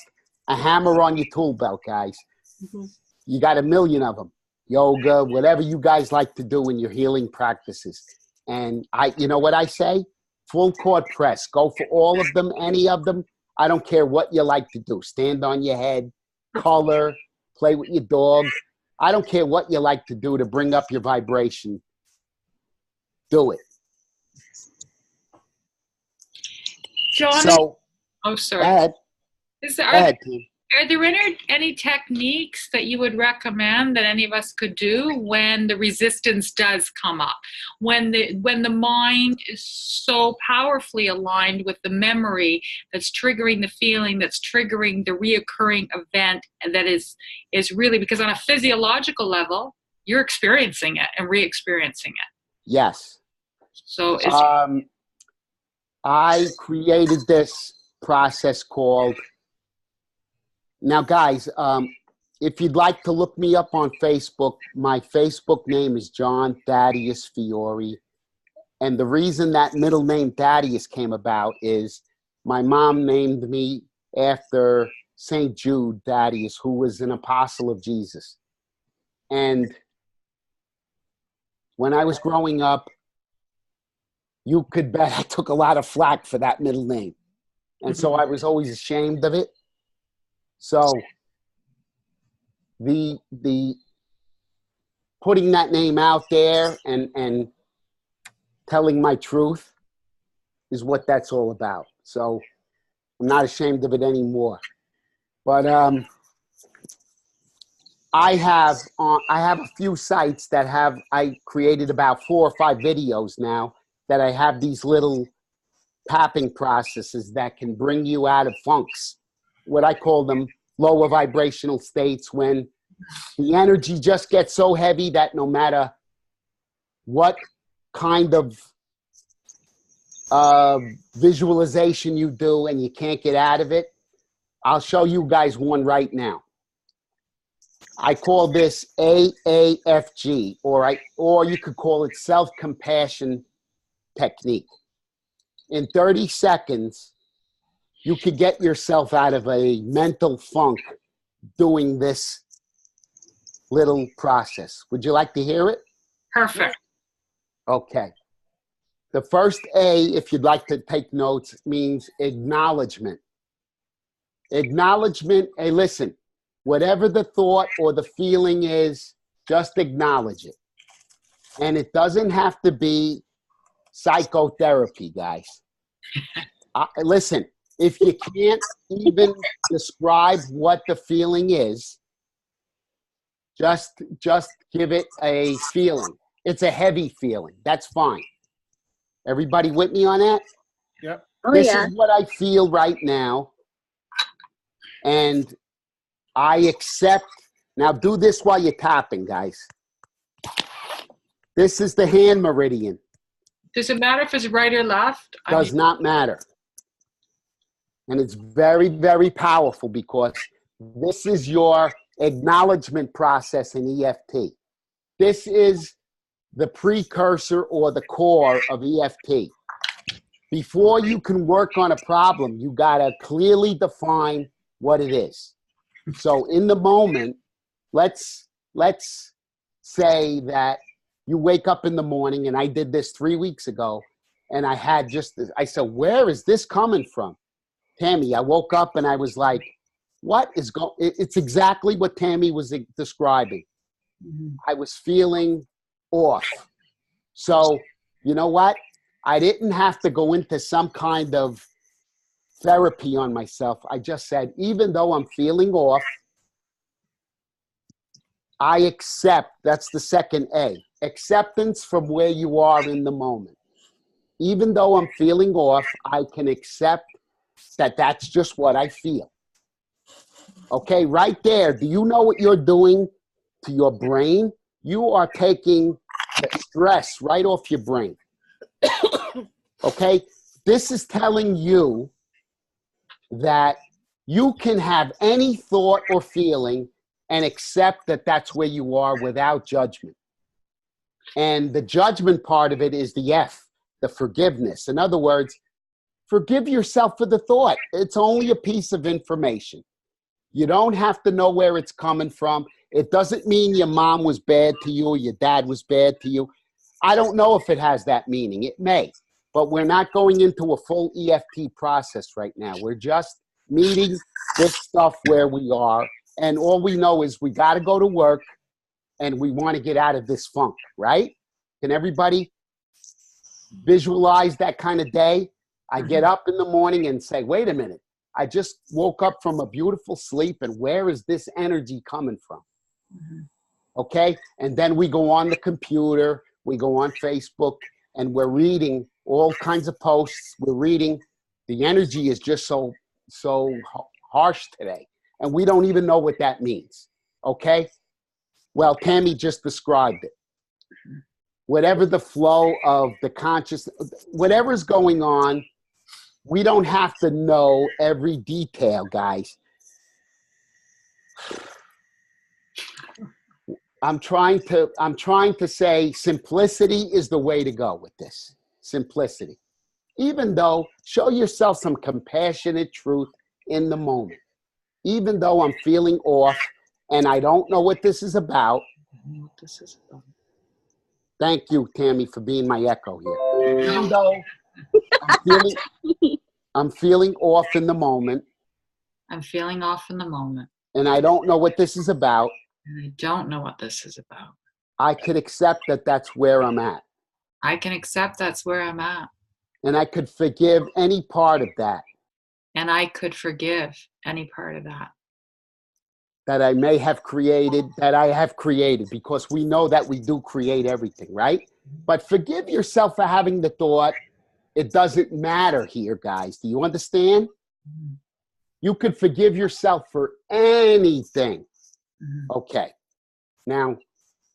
a hammer on your tool belt, guys. Mm-hmm. You got a million of them. Yoga, whatever you guys like to do in your healing practices. And you know what I say? Full court press. Go for all of them, any of them. I don't care what you like to do. Stand on your head, color, play with your dog. I don't care what you like to do to bring up your vibration. Do it. John, sorry. Go ahead. Are there any techniques that you would recommend that any of us could do when the resistance does come up? When the mind is so powerfully aligned with the memory that's triggering the feeling, that's triggering the reoccurring event, and that is really, because on a physiological level, you're experiencing it and re-experiencing it. Yes. So I created this process called, now guys, if you'd like to look me up on Facebook, my Facebook name is John Thaddeus Fiore. And the reason that middle name Thaddeus came about is my mom named me after St. Jude Thaddeus, who was an apostle of Jesus. And when I was growing up, you could bet I took a lot of flack for that middle name. And so I was always ashamed of it. So the putting that name out there and telling my truth is what that's all about. So I'm not ashamed of it anymore. But I have a few sites that I created about 4 or 5 videos now that I have these little tapping processes that can bring you out of funks, what I call them lower vibrational states, when the energy just gets so heavy that no matter what kind of visualization you do and you can't get out of it. I'll show you guys one right now. I call this AAFG, or you could call it self-compassion technique. In 30 seconds, you could get yourself out of a mental funk doing this little process. Would you like to hear it? Perfect. Okay. The first A, if you'd like to take notes, means acknowledgement. Acknowledgement, hey, listen, whatever the thought or the feeling is, just acknowledge it. And it doesn't have to be psychotherapy, guys. Listen, if you can't even describe what the feeling is, just give it a feeling. It's a heavy feeling. That's fine. Everybody with me on that? Yep. Oh, This yeah. is what I feel right now. And I accept. Now do this while you're tapping, guys. This is the hand meridian. Does it matter if it's right or left? Does not matter. And it's very, very powerful because this is your acknowledgement process in EFT. This is the precursor or the core of EFT. Before you can work on a problem, you got to clearly define what it is. So in the moment, let's say that you wake up in the morning, and I did this 3 weeks ago, and I had just this, I said, where is this coming from? Tammy, I woke up and I was like, what is going, it's exactly what Tammy was describing. I was feeling off. So, you know what? I didn't have to go into some kind of therapy on myself. I just said, even though I'm feeling off, I accept. That's the second A. Acceptance from where you are in the moment. Even though I'm feeling off, I can accept that that's just what I feel. Okay, right there. Do you know what you're doing to your brain? You are taking the stress right off your brain. Okay, this is telling you that you can have any thought or feeling and accept that that's where you are without judgment. And the judgment part of it is the F, the forgiveness. In other words, forgive yourself for the thought. It's only a piece of information. You don't have to know where it's coming from. It doesn't mean your mom was bad to you or your dad was bad to you. I don't know if it has that meaning. It may. But we're not going into a full EFT process right now. We're just meeting this stuff where we are. And all we know is we got to go to work and we want to get out of this funk, right? Can everybody visualize that kind of day? I get up in the morning and say, wait a minute. I just woke up from a beautiful sleep, and where is this energy coming from? Okay? And then we go on the computer, we go on Facebook, and we're reading all kinds of posts. We're reading. The energy is just so harsh today, and we don't even know what that means. Okay? Well, Tammy just described it. Whatever the flow of the conscious, whatever's going on, we don't have to know every detail, guys. I'm trying to say simplicity is the way to go with this. Simplicity. Even though, show yourself some compassionate truth in the moment. Even though I'm feeling off and I don't know what this is about. Thank you, Tammy, for being my echo here. Even though I'm feeling off in the moment. I'm feeling off in the moment. And I don't know what this is about. And I don't know what this is about. I could accept that that's where I'm at. I can accept that's where I'm at. And I could forgive any part of that. And I could forgive any part of that. That I may have created, that I have created, because we know that we do create everything, right? But forgive yourself for having the thought, It doesn't matter here, guys. Do you understand? You could forgive yourself for anything. Okay. Now,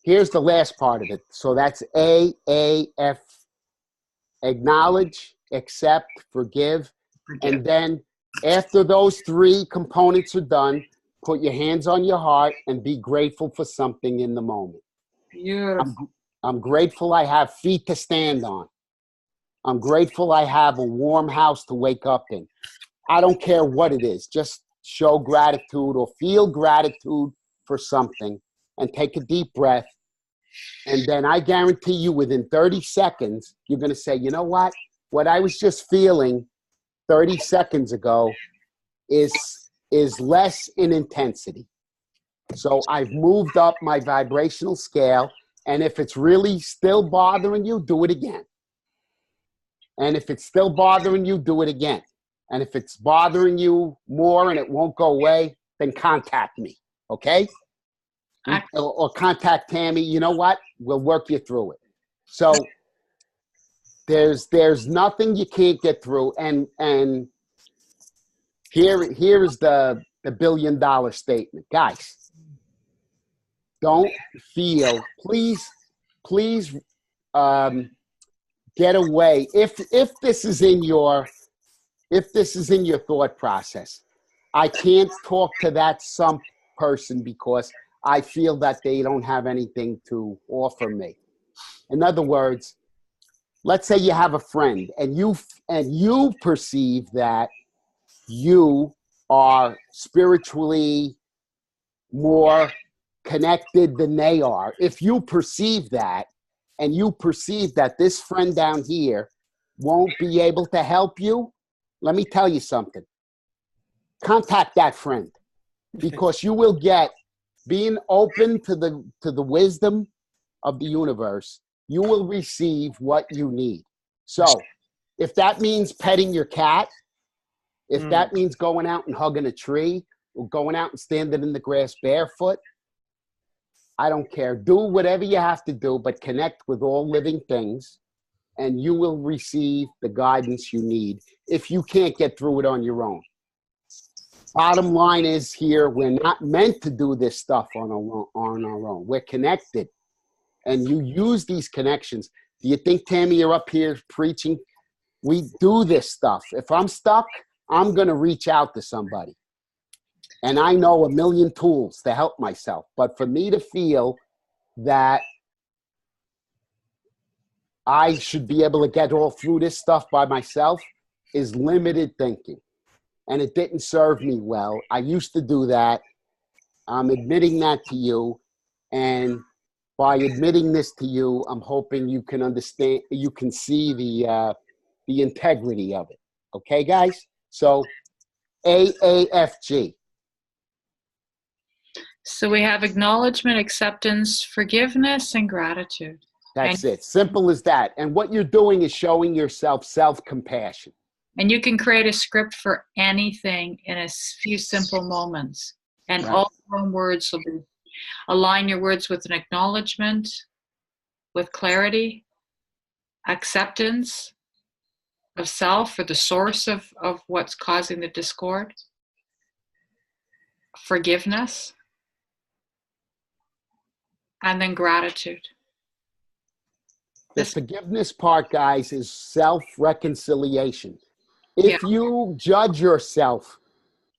here's the last part of it. So that's AAF. Acknowledge, accept, forgive. And then after those three components are done, put your hands on your heart and be grateful for something in the moment. Beautiful. I'm grateful I have feet to stand on. I'm grateful I have a warm house to wake up in. I don't care what it is. Just show gratitude or feel gratitude for something and take a deep breath. And then I guarantee you within 30 seconds, you're going to say, you know what? What I was just feeling 30 seconds ago is less in intensity. So I've moved up my vibrational scale. And if it's really still bothering you, do it again. And if it's still bothering you, do it again. And if it's bothering you more and it won't go away, then contact me. Okay? Or contact Tammy. You know what? We'll work you through it. So there's nothing you can't get through. And here is the $1 billion statement. Guys, don't feel, please get away. If this is in your thought process, I can't talk to that some person because I feel that they don't have anything to offer me. In other words, let's say you have a friend and you perceive that you are spiritually more connected than they are. If you perceive that and you perceive that this friend down here won't be able to help you, let me tell you something. Contact that friend because you will get, being open to the wisdom of the universe, you will receive what you need. So if that means petting your cat, if that means going out and hugging a tree or going out and standing in the grass barefoot, I don't care. Do whatever you have to do, but connect with all living things and you will receive the guidance you need if you can't get through it on your own. Bottom line is here, we're not meant to do this stuff on our own. We're connected. And you use these connections. Do you think, Tammy, you're up here preaching? We do this stuff. If I'm stuck, I'm going to reach out to somebody. And I know a million tools to help myself. But for me to feel that I should be able to get all through this stuff by myself is limited thinking. And it didn't serve me well. I used to do that. I'm admitting that to you. And by admitting this to you, I'm hoping you can understand, you can see the integrity of it. Okay, guys? So AAFG. So we have acknowledgement, acceptance, forgiveness, and gratitude. That's it. Simple as that. And what you're doing is showing yourself self-compassion. And you can create a script for anything in a few simple moments. And all your own words will be, align your words with an acknowledgement, with clarity, acceptance of self or the source of what's causing the discord, forgiveness, and then gratitude. The forgiveness part, guys, is self-reconciliation. If you judge yourself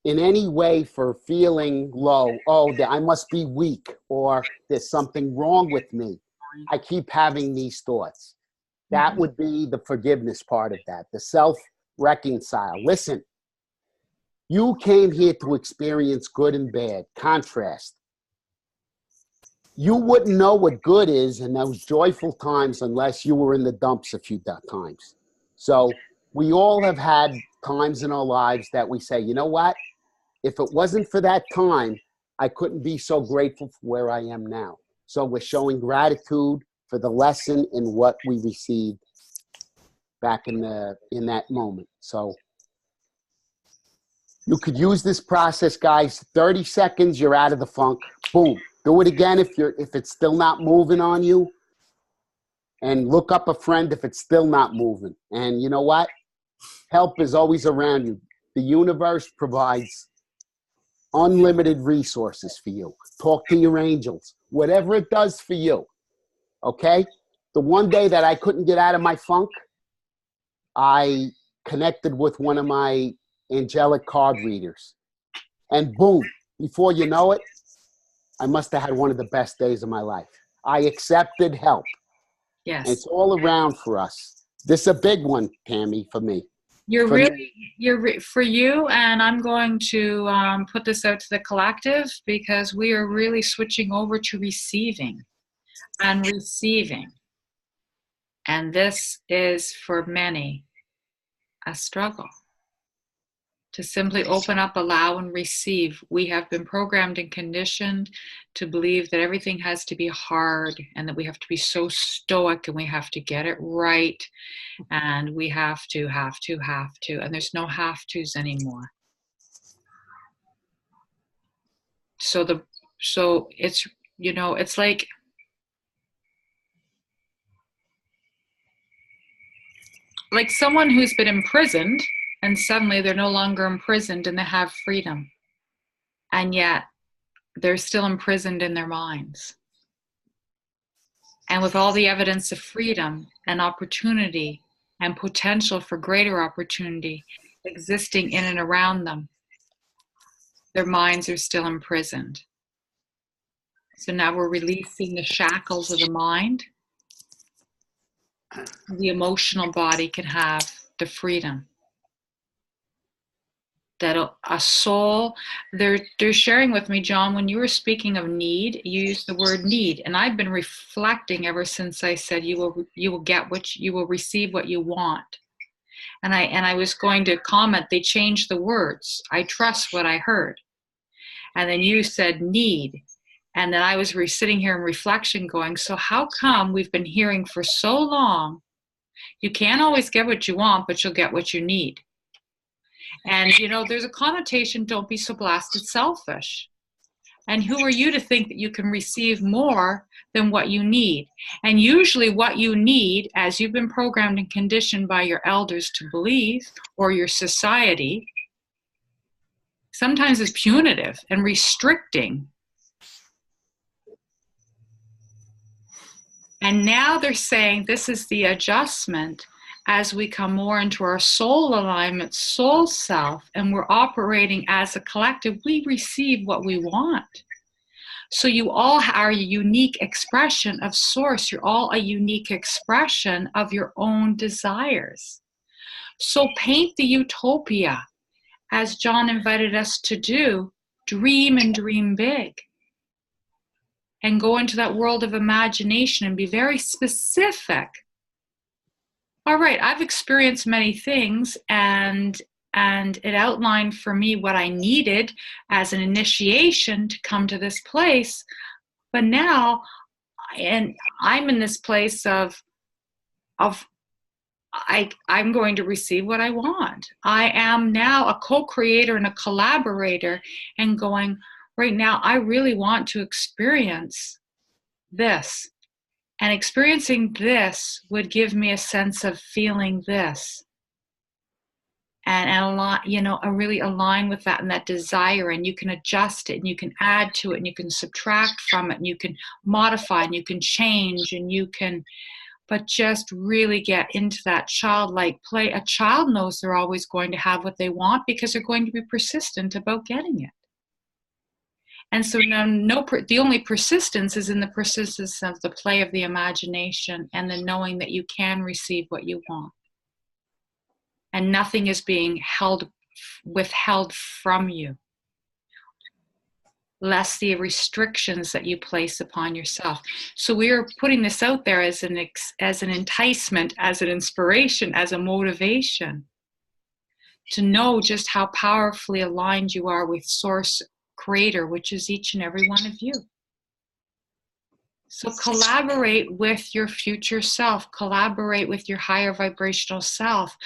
in any way for feeling low, oh, I must be weak, or there's something wrong with me, I keep having these thoughts. That would be the forgiveness part of that, the self-reconcile. Listen, you came here to experience good and bad, contrast. You wouldn't know what good is in those joyful times unless you were in the dumps a few times. So we all have had times in our lives that we say, you know what? If it wasn't for that time, I couldn't be so grateful for where I am now. So we're showing gratitude for the lesson in what we received back in that moment. So you could use this process, guys. 30 seconds, you're out of the funk. Boom. Do it again if it's still not moving on you. and look up a friend if it's still not moving. And you know what? Help is always around you. The universe provides unlimited resources for you. Talk to your angels, whatever it does for you. Okay? The one day that I couldn't get out of my funk, I connected with one of my angelic card readers. And boom, before you know it, I must have had one of the best days of my life. I accepted help. Yes. And it's all around for us. This is a big one, Tammy, for me. For you, and I'm going to put this out to the collective, because we are really switching over to receiving and receiving. And this is for many a struggle. To simply open up, allow, and receive. We have been programmed and conditioned to believe that everything has to be hard and that we have to be so stoic and we have to get it right and we have to, and there's no have-tos anymore. So it's, it's like someone who's been imprisoned, and suddenly they're no longer imprisoned and they have freedom. And yet they're still imprisoned in their minds. And with all the evidence of freedom and opportunity and potential for greater opportunity existing in and around them, their minds are still imprisoned. So now we're releasing the shackles of the mind. The emotional body can have the freedom. That a soul, they're sharing with me, John, when you were speaking of need, you used the word need, and I've been reflecting ever since I said you will receive what you want, and I was going to comment, they changed the words. I trust what I heard, and then you said need, and then I was sitting here in reflection, going, so how come we've been hearing for so long, you can't always get what you want, but you'll get what you need. And, there's a connotation, don't be so blasted selfish. And who are you to think that you can receive more than what you need? And usually what you need, as you've been programmed and conditioned by your elders to believe, or your society, sometimes is punitive and restricting. And now they're saying this is the adjustment. As we come more into our soul alignment, soul self, and we're operating as a collective, we receive what we want. So you all are a unique expression of source. You're all a unique expression of your own desires. So paint the utopia, as John invited us to do. Dream and dream big. And go into that world of imagination and be very specific. All right, I've experienced many things, and it outlined for me what I needed as an initiation to come to this place. But now, and I'm in this place of I'm going to receive what I want. I am now a co-creator and a collaborator, and going, right now, I really want to experience this. And experiencing this would give me a sense of feeling this. And really align with that and that desire. And you can adjust it and you can add to it and you can subtract from it and you can modify and you can change and you can, but just really get into that childlike play. A child knows they're always going to have what they want because they're going to be persistent about getting it. And so the only persistence is in the persistence of the play of the imagination and the knowing that you can receive what you want. And nothing is being withheld from you, less the restrictions that you place upon yourself. So we are putting this out there as an enticement, as an inspiration, as a motivation to know just how powerfully aligned you are with Source Creator, which is each and every one of you. So collaborate with your future self, collaborate with your higher vibrational self,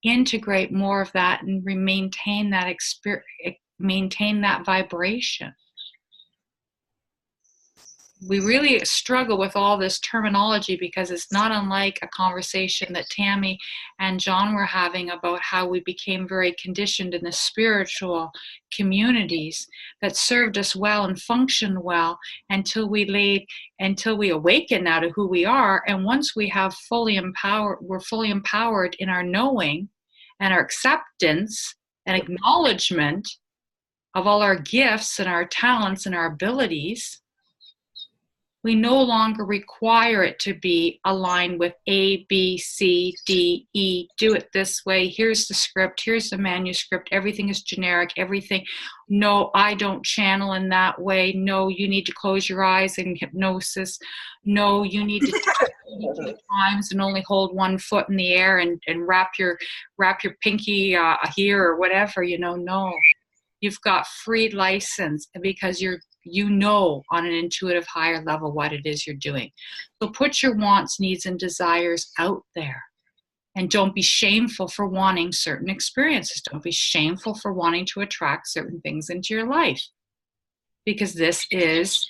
integrate more of that and maintain that vibration. we really struggle with all this terminology because it's not unlike a conversation that Tammy and John were having about how we became very conditioned in the spiritual communities that served us well and functioned well until we awaken now to who we are. And once we have we're fully empowered in our knowing and our acceptance and acknowledgement of all our gifts and our talents and our abilities, we no longer require it to be aligned with A, B, C, D, E. Do it this way. Here's the script. Here's the manuscript. Everything is generic. Everything. No, I don't channel in that way. No, you need to close your eyes in hypnosis. No, you need to tap 82 times and only hold one foot in the air and wrap your pinky here or whatever. No. You've got free license because you know on an intuitive higher level what it is you're doing. So put your wants, needs, and desires out there. And don't be shameful for wanting certain experiences. Don't be shameful for wanting to attract certain things into your life. Because this is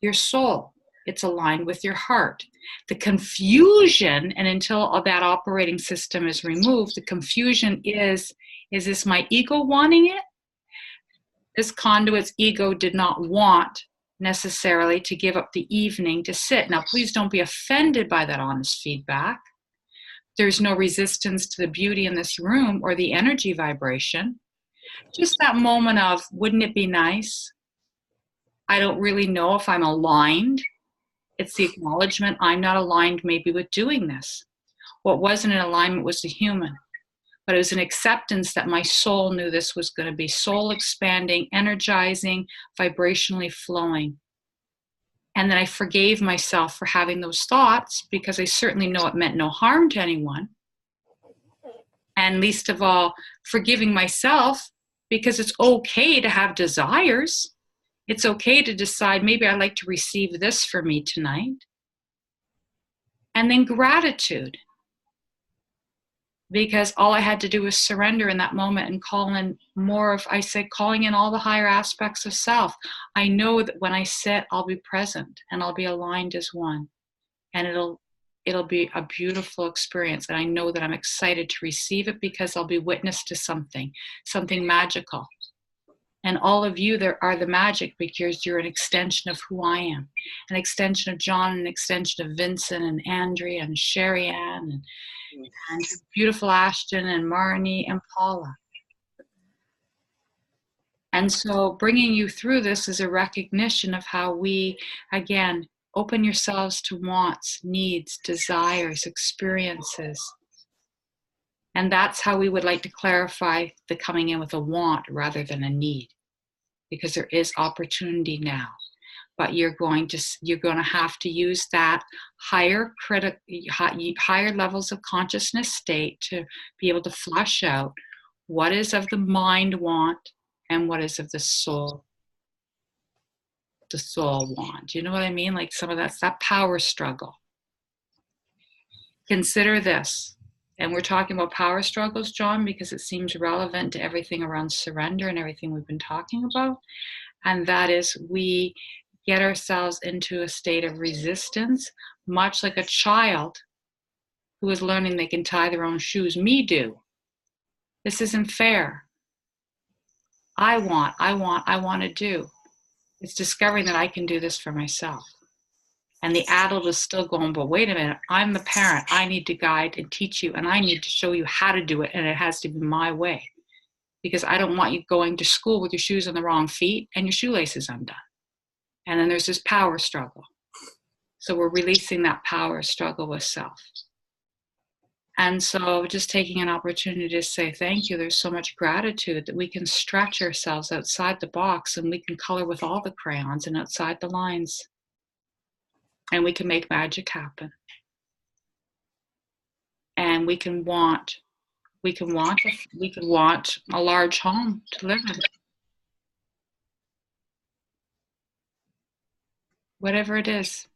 your soul. It's aligned with your heart. The confusion, and until that operating system is removed, the confusion is this my ego wanting it? This conduit's ego did not want necessarily to give up the evening to sit. Now, please don't be offended by that honest feedback. There's no resistance to the beauty in this room or the energy vibration. Just that moment of, wouldn't it be nice? I don't really know if I'm aligned. It's the acknowledgement I'm not aligned maybe with doing this. What wasn't in alignment was the human. But it was an acceptance that my soul knew this was going to be soul expanding, energizing, vibrationally flowing. And then I forgave myself for having those thoughts because I certainly know it meant no harm to anyone. And least of all, forgiving myself because it's okay to have desires. It's okay to decide maybe I'd like to receive this for me tonight. And then gratitude. Because all I had to do was surrender in that moment and call in calling in all the higher aspects of self. I know that when I sit, I'll be present and I'll be aligned as one. And it'll be a beautiful experience. And I know that I'm excited to receive it because I'll be witness to something magical. And all of you there are the magic because you're an extension of who I am. An extension of John, an extension of Vincent and Andrea and Sherry Ann and beautiful Ashton and Marnie and Paula. And so bringing you through this is a recognition of how we, again, open yourselves to wants, needs, desires, experiences. And that's how we would like to clarify the coming in with a want rather than a need, because there is opportunity now. But you're going to have to use that higher levels of consciousness state to be able to flush out what is of the mind want and what is of the soul want. You know what I mean? Like some of that's that power struggle. Consider this. And we're talking about power struggles, John, because it seems relevant to everything around surrender and everything we've been talking about. And that is we get ourselves into a state of resistance, much like a child who is learning they can tie their own shoes. Me do. This isn't fair. I want to do. It's discovering that I can do this for myself. And the adult is still going, but wait a minute, I'm the parent. I need to guide and teach you, and I need to show you how to do it, and it has to be my way. Because I don't want you going to school with your shoes on the wrong feet and your shoelaces undone. And then there's this power struggle. So we're releasing that power struggle with self. And so just taking an opportunity to say thank you. There's so much gratitude that we can stretch ourselves outside the box and we can color with all the crayons and outside the lines. And we can make magic happen. And we can want a large home to live in. Whatever it is.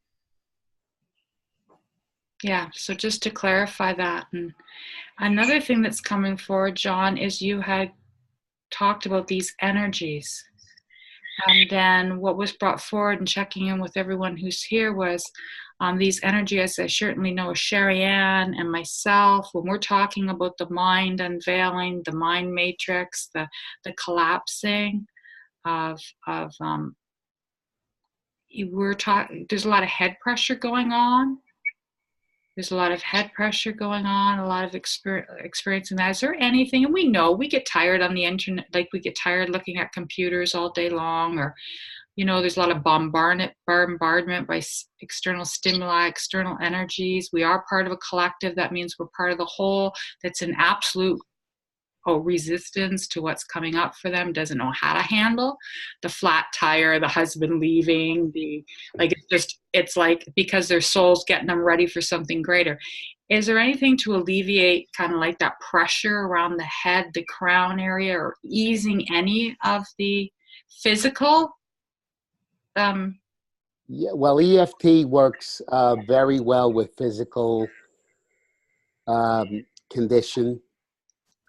Yeah, so just to clarify that. And another thing that's coming forward, John, is you had talked about these energies. And then what was brought forward and checking in with everyone who's here was these energies. I certainly know Sherry Ann and myself, when we're talking about the mind unveiling, the mind matrix, the collapsing of we're talking, there's a lot of head pressure going on. There's a lot of head pressure going on, a lot of experiencing that. Is there anything, and we know we get tired on the internet, like we get tired looking at computers all day long, or, you know, there's a lot of bombardment by external stimuli, external energies. We are part of a collective. That means we're part of the whole that's in absolute resistance to what's coming up for them, doesn't know how to handle the flat tire, the husband leaving, it's like because their soul's getting them ready for something greater. Is there anything to alleviate kind of like that pressure around the head, the crown area, or easing any of the physical? Yeah, well, EFT works very well with physical condition.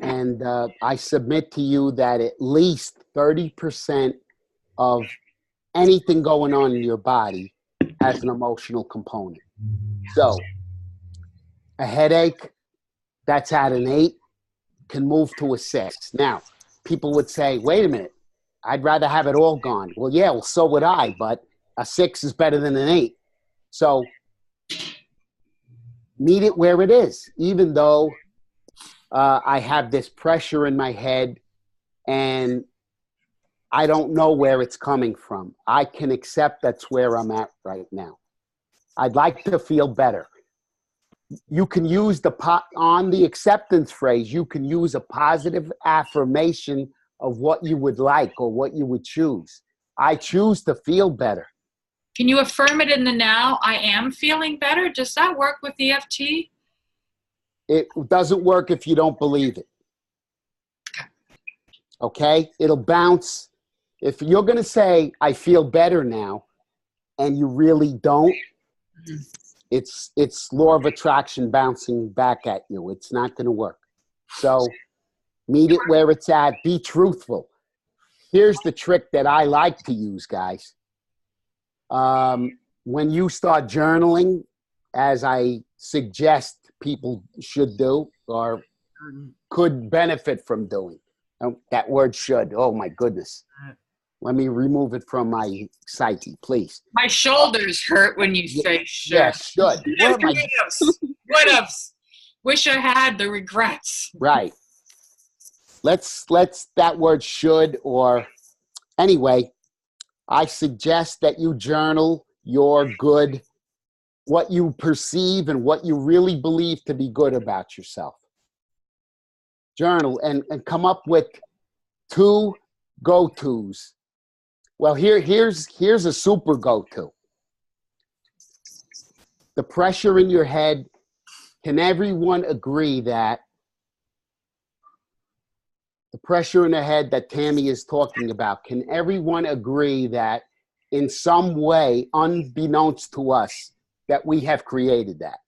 And I submit to you that at least 30% of anything going on in your body has an emotional component. So a headache that's at an 8 can move to a 6. Now, people would say, wait a minute, I'd rather have it all gone. Well, yeah, well, so would I, but a 6 is better than an 8. So meet it where it is, even though I have this pressure in my head and I don't know where it's coming from. I can accept that's where I'm at right now. I'd like to feel better. You can use on the acceptance phrase, you can use a positive affirmation of what you would like or what you would choose. I choose to feel better. Can you affirm it in the now? I am feeling better. Does that work with EFT? It doesn't work if you don't believe it. Okay? It'll bounce. If you're going to say, I feel better now, and you really don't, it's law of attraction bouncing back at you. It's not going to work. So meet it where it's at. Be truthful. Here's the trick that I like to use, guys. When you start journaling, as I suggest people should do or could benefit from doing. That word should. Oh, my goodness. Let me remove it from my psyche, please. My shoulders hurt when you say should. Yeah, should. What else? Wish I had the regrets. Right. Let's that word should, or anyway, I suggest that you journal your good, what you perceive and what you really believe to be good about yourself. Journal and come up with 2 go-tos. Well, here's a super go-to. The pressure in your head. Can everyone agree that the pressure in the head that Tammy is talking about, can everyone agree that in some way, unbeknownst to us, that we have created that?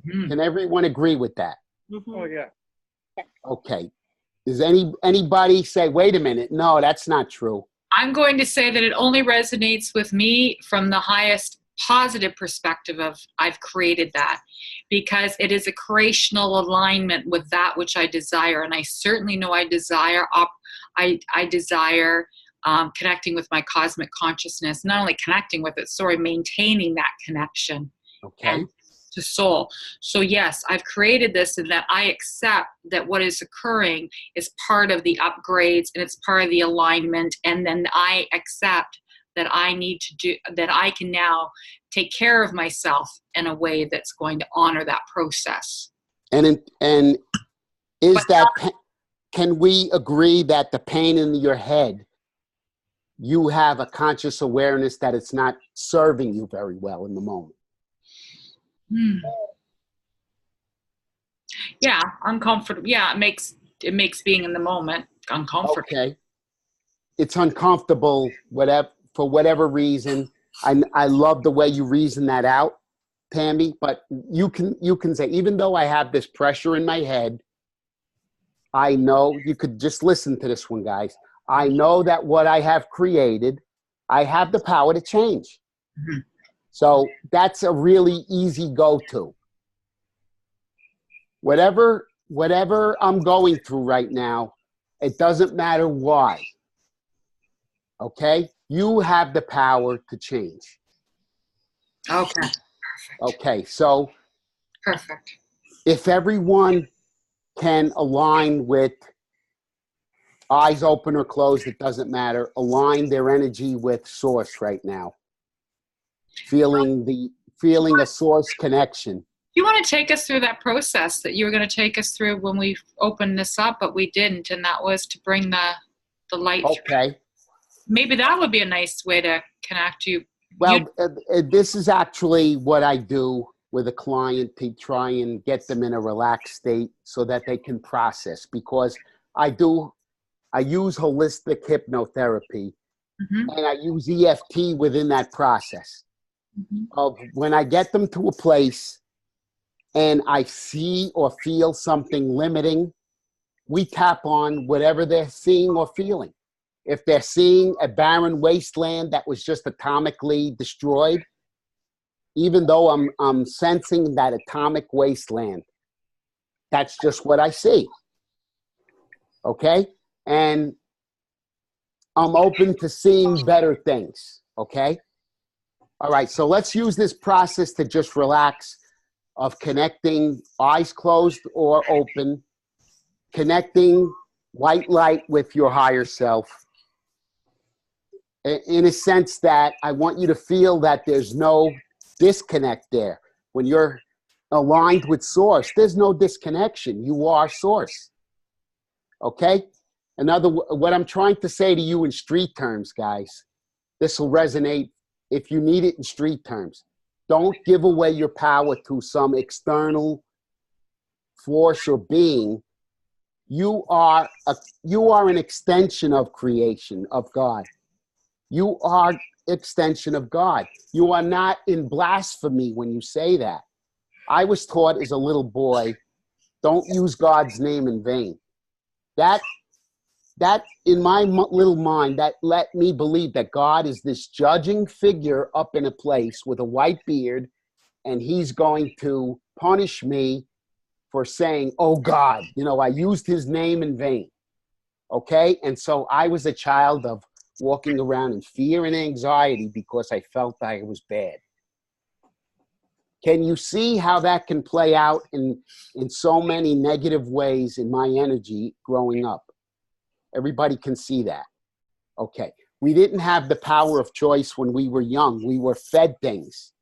Mm-hmm. Can everyone agree with that? Mm-hmm. Oh, yeah. Okay. Does anybody say, wait a minute, no, that's not true? I'm going to say that it only resonates with me from the highest positive perspective of I've created that, because it is a creational alignment with that which I desire. And I certainly know I desire connecting with my cosmic consciousness, not only connecting with it, maintaining that connection. Okay. To soul. So yes, I've created this, and that I accept that what is occurring is part of the upgrades and it's part of the alignment. And then I accept that I need to do, that I can now take care of myself in a way that's going to honor that process. And can we agree that the pain in your head, you have a conscious awareness that it's not serving you very well in the moment? Yeah, uncomfortable. Yeah, it makes being in the moment uncomfortable. Okay. It's uncomfortable, for whatever reason. I love the way you reason that out, Tammy, but you can say, even though I have this pressure in my head, I know, you could just listen to this one, guys. I know that what I have created I have the power to change. Mhm. So that's a really easy go-to. Whatever I'm going through right now, it doesn't matter why. Okay? You have the power to change. Okay. Okay, so Perfect. if everyone can align with eyes open or closed, it doesn't matter, align their energy with source right now. Feeling a source connection. You want to take us through that process that you were going to take us through when we opened this up, but we didn't, and that was to bring the light through. Okay. Maybe that would be a nice way to connect you. Well, this is actually what I do with a client to try and get them in a relaxed state so that they can process, because I use holistic hypnotherapy, Mhm. and I use EFT within that process. Mhm. Of when I get them to a place and I see or feel something limiting, we tap on whatever they're seeing or feeling. If they're seeing a barren wasteland that was just atomically destroyed, even though I'm sensing that atomic wasteland, that's just what I see. Okay? And I'm open to seeing better things. Okay? All right, so let's use this process to just relax, of connecting eyes closed or open, connecting white light with your higher self, in a sense that I want you to feel that there's no disconnect there. When you're aligned with source, there's no disconnection. You are source. Okay? What I'm trying to say to you in street terms, guys, this will resonate if you need it in street terms. Don't give away your power to some external force or being. You are an extension of creation, of God. You are extension of God. You are not in blasphemy when you say that. I was taught as a little boy, don't use God's name in vain. That in my little mind, that let me believe that God is this judging figure up in a place with a white beard, and he's going to punish me for saying, oh God, I used his name in vain. Okay? And so I was a child of walking around in fear and anxiety because I felt I was bad. Can you see how that can play out in so many negative ways in my energy growing up? Everybody can see that. Okay. We didn't have the power of choice when we were young. We were fed things.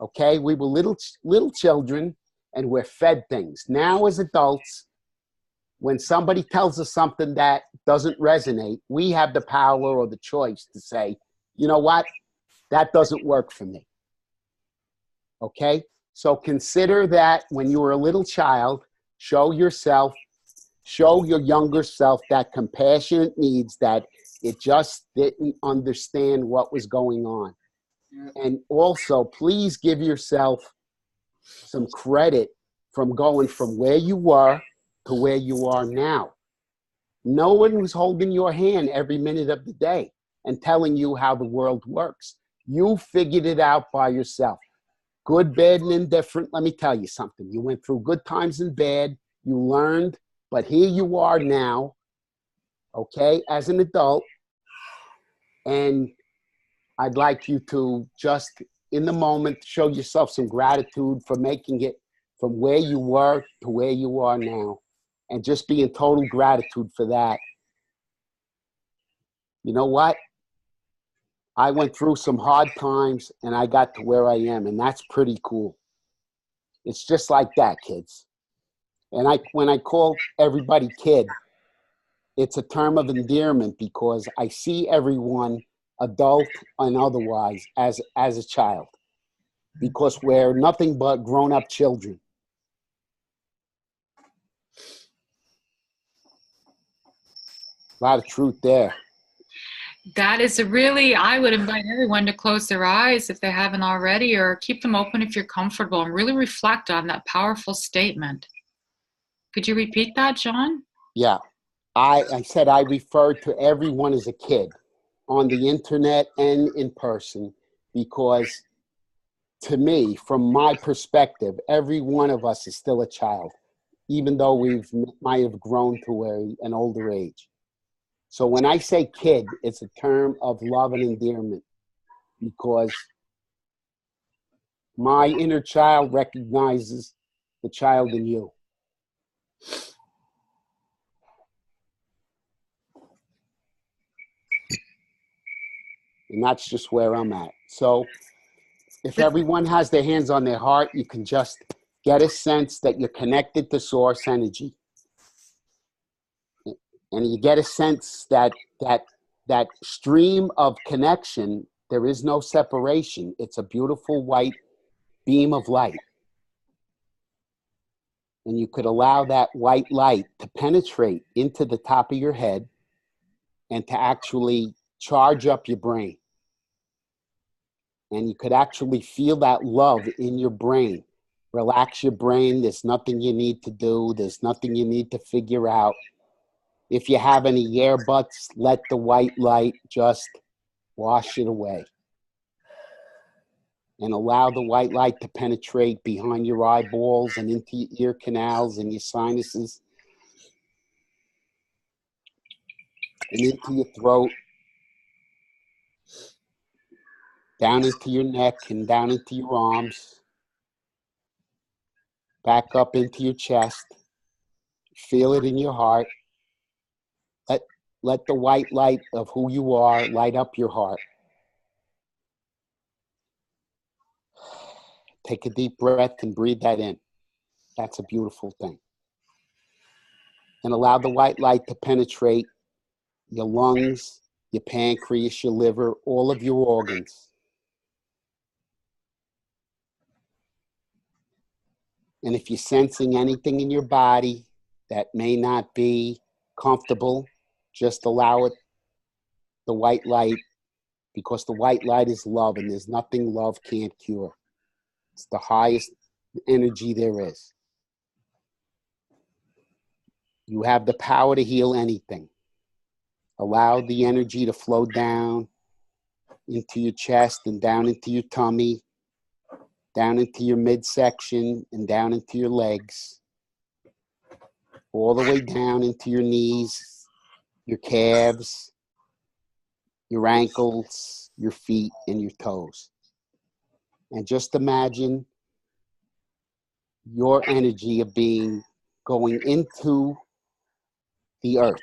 Okay? We were little children, and we're fed things. Now as adults, when somebody tells us something that doesn't resonate, we have the power or the choice to say, you know what? That doesn't work for me. Okay? So consider that when you were a little child, show your younger self that compassionate needs, that it just didn't understand what was going on. And also, please give yourself some credit from going from where you were to where you are now. No one was holding your hand every minute of the day and telling you how the world works. You figured it out by yourself. Good, bad, and indifferent. Let me tell you something. You went through good times and bad. You learned, but here you are now, okay, as an adult. And I'd like you to just, in the moment, show yourself some gratitude for making it from where you were to where you are now. And just be in total gratitude for that. You know what? I went through some hard times and I got to where I am, and that's pretty cool. It's just like that, kids. And when I call everybody kid, it's a term of endearment because I see everyone, adult and otherwise, as a child, because we're nothing but grown-up children. A lot of truth there. That is I would invite everyone to close their eyes if they haven't already, or keep them open if you're comfortable, and really reflect on that powerful statement. Could you repeat that, John? Yeah. I said I referred to everyone as a kid. on the internet and in person, because to me, from my perspective, every one of us is still a child, even though might have grown to an older age. So when I say kid, it's a term of love and endearment, because my inner child recognizes the child in you. And that's just where I'm at. So if everyone has their hands on their heart, you can just get a sense that you're connected to source energy. And you get a sense that stream of connection, there is no separation. It's a beautiful white beam of light. And you could allow that white light to penetrate into the top of your head and to actually charge up your brain. And you could actually feel that love in your brain. Relax your brain. There's nothing you need to do. There's nothing you need to figure out. If you have any earbuds, let the white light just wash it away. And allow the white light to penetrate behind your eyeballs and into your ear canals and your sinuses and into your throat, down into your neck and down into your arms, back up into your chest. Feel it in your heart. Let the white light of who you are light up your heart. Take a deep breath and breathe that in. That's a beautiful thing. And allow the white light to penetrate your lungs, your pancreas, your liver, all of your organs. And if you're sensing anything in your body that may not be comfortable, just allow it, the white light, because the white light is love, and there's nothing love can't cure. It's the highest energy there is. You have the power to heal anything. Allow the energy to flow down into your chest and down into your tummy, down into your midsection and down into your legs, all the way down into your knees, your calves, your ankles, your feet, and your toes. And just imagine your energy of being going into the earth.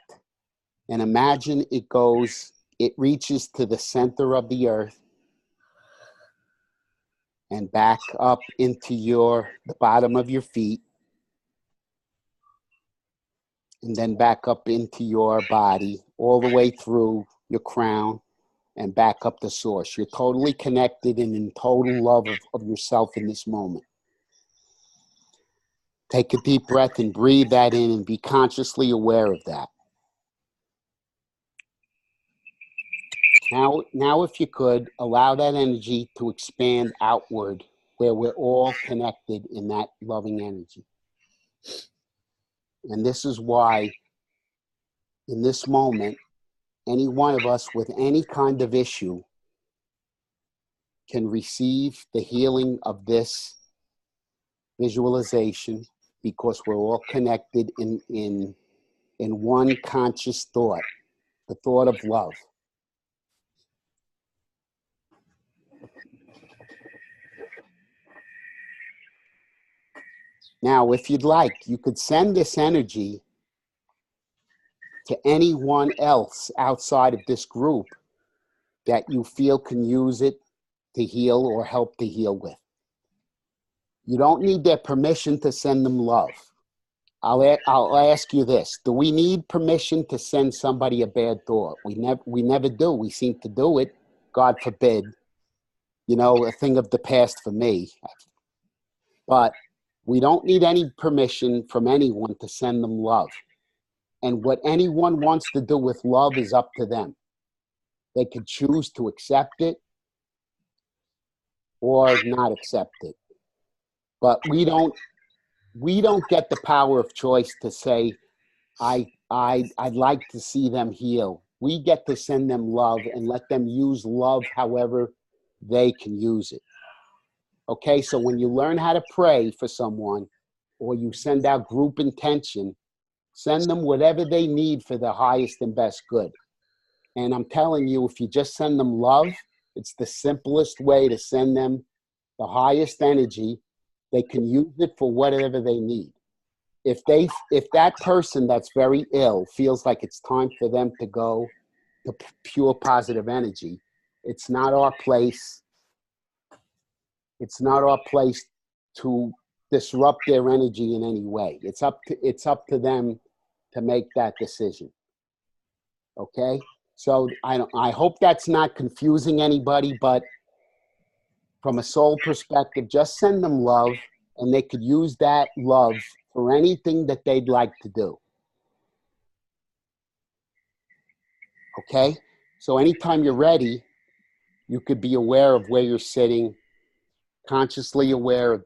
And imagine it reaches to the center of the earth and back up into the bottom of your feet, and then back up into your body, all the way through your crown and back up the source. You're totally connected and in total love of yourself in this moment. Take a deep breath and breathe that in and be consciously aware of that. Now, if you could, allow that energy to expand outward where we're all connected in that loving energy. And this is why, in this moment, any one of us with any kind of issue can receive the healing of this visualization, because we're all connected in one conscious thought, the thought of love. Now, if you'd like, you could send this energy to anyone else outside of this group that you feel can use it to heal or help to heal with. You don't need their permission to send them love. I'll ask you this. Do we need permission to send somebody a bad thought? We never do. We seem to do it. God forbid. A thing of the past for me. But we don't need any permission from anyone to send them love. And what anyone wants to do with love is up to them. They could choose to accept it or not accept it. But we don't get the power of choice to say, I'd like to see them heal. We get to send them love and let them use love however they can use it. Okay, so when you learn how to pray for someone, or you send out group intention, send them whatever they need for their highest and best good. And I'm telling you, if you just send them love, it's the simplest way to send them the highest energy. They can use it for whatever they need. If that person that's very ill feels like it's time for them to go to pure positive energy, it's not our place. It's not our place to disrupt their energy in any way. It's up to them to make that decision. Okay? So I hope that's not confusing anybody, but from a soul perspective, just send them love, and they could use that love for anything that they'd like to do. Okay? So anytime you're ready, you could be aware of where you're sitting, consciously aware of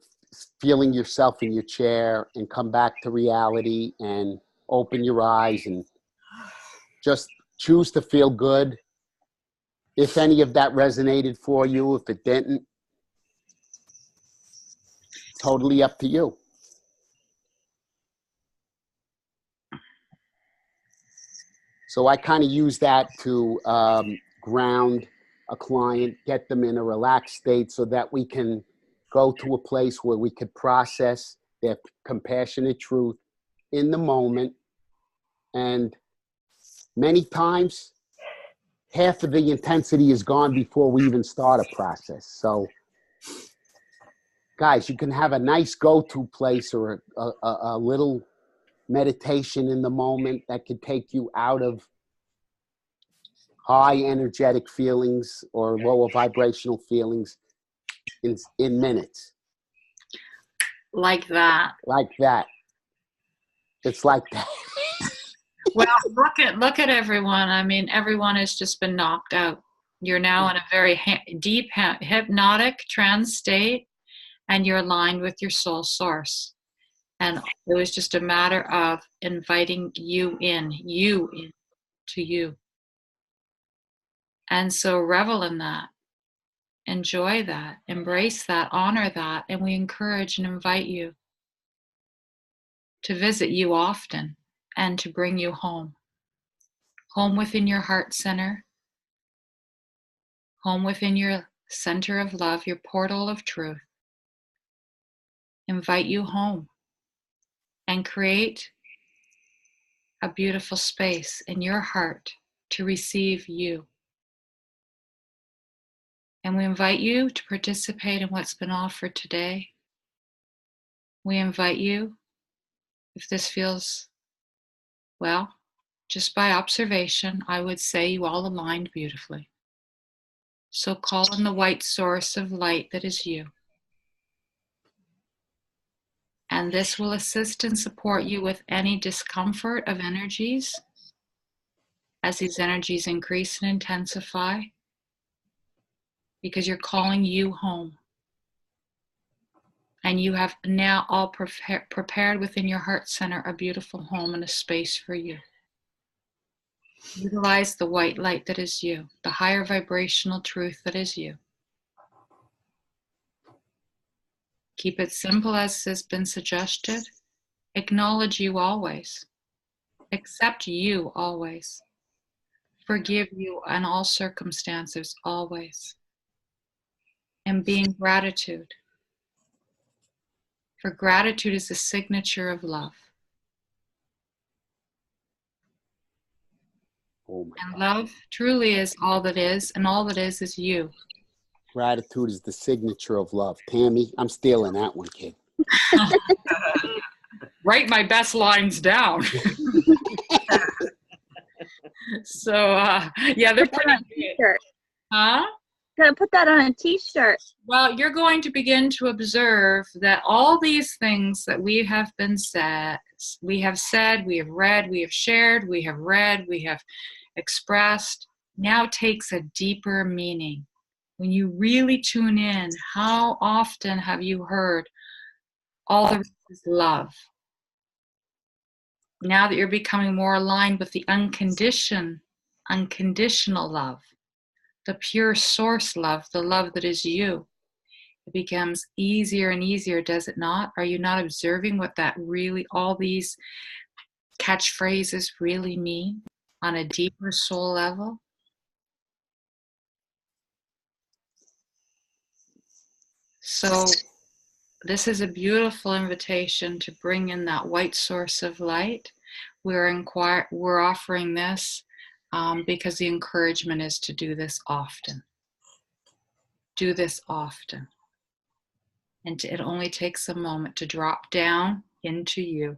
feeling yourself in your chair, and come back to reality and open your eyes and just choose to feel good. If any of that resonated for you, if it didn't, totally up to you. So I kind of use that to ground a client, get them in a relaxed state so that we can go to a place where we could process their compassionate truth in the moment. And many times, half of the intensity is gone before we even start a process. So, guys, you can have a nice go-to place or a little meditation in the moment that could take you out of high energetic feelings or lower vibrational feelings in minutes. Like that. Like that. It's like that. Well, look at everyone. I mean, everyone has just been knocked out. You're now in a very deep hypnotic trance state, and you're aligned with your soul source. And it was just a matter of inviting you in to you. And so revel in that. Enjoy that. Embrace that. Honor that. And we encourage and invite you to visit you often and to bring you home. Home within your heart center. Home within your center of love, your portal of truth. Invite you home and create a beautiful space in your heart to receive you. And we invite you to participate in what's been offered today. We invite you, if this feels, well, just by observation, I would say you all aligned beautifully. So call on the white source of light that is you. And this will assist and support you with any discomfort of energies as these energies increase and intensify, because you're calling you home. And you have now all prepared within your heart center a beautiful home and a space for you. Utilize the white light that is you, the higher vibrational truth that is you. Keep it simple as has been suggested. Acknowledge you always. Accept you always. Forgive you in all circumstances always. And be in gratitude. For gratitude is the signature of love. Oh my And God. love truly is all that is, and all that is you. Gratitude is the signature of love. Tammy, I'm stealing that one, kid. Write my best lines down. So, yeah, they're Put that on a pretty good. t-shirt. Huh? Gonna put that on a t-shirt. Well, you're going to begin to observe that all these things that we have said, we have read, we have shared, we have read, we have expressed, now takes a deeper meaning. When you really tune in, how often have you heard all there is love? Now that you're becoming more aligned with the unconditioned unconditional love, the pure source love, the love that is you. It becomes easier and easier, does it not? Are you not observing what that really, all these catchphrases really mean on a deeper soul level? So this is a beautiful invitation to bring in that white source of light. We're offering this because the encouragement is to do this often. Do this often. And it only takes a moment to drop down into you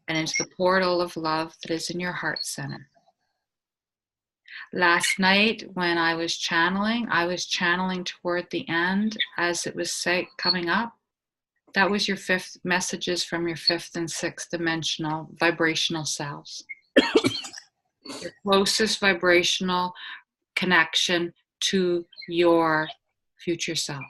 and into the portal of love that is in your heart center. Last night when I was channeling toward the end as it was coming up. That was your fifth messages from your fifth and sixth dimensional vibrational selves. Your closest vibrational connection to your future self.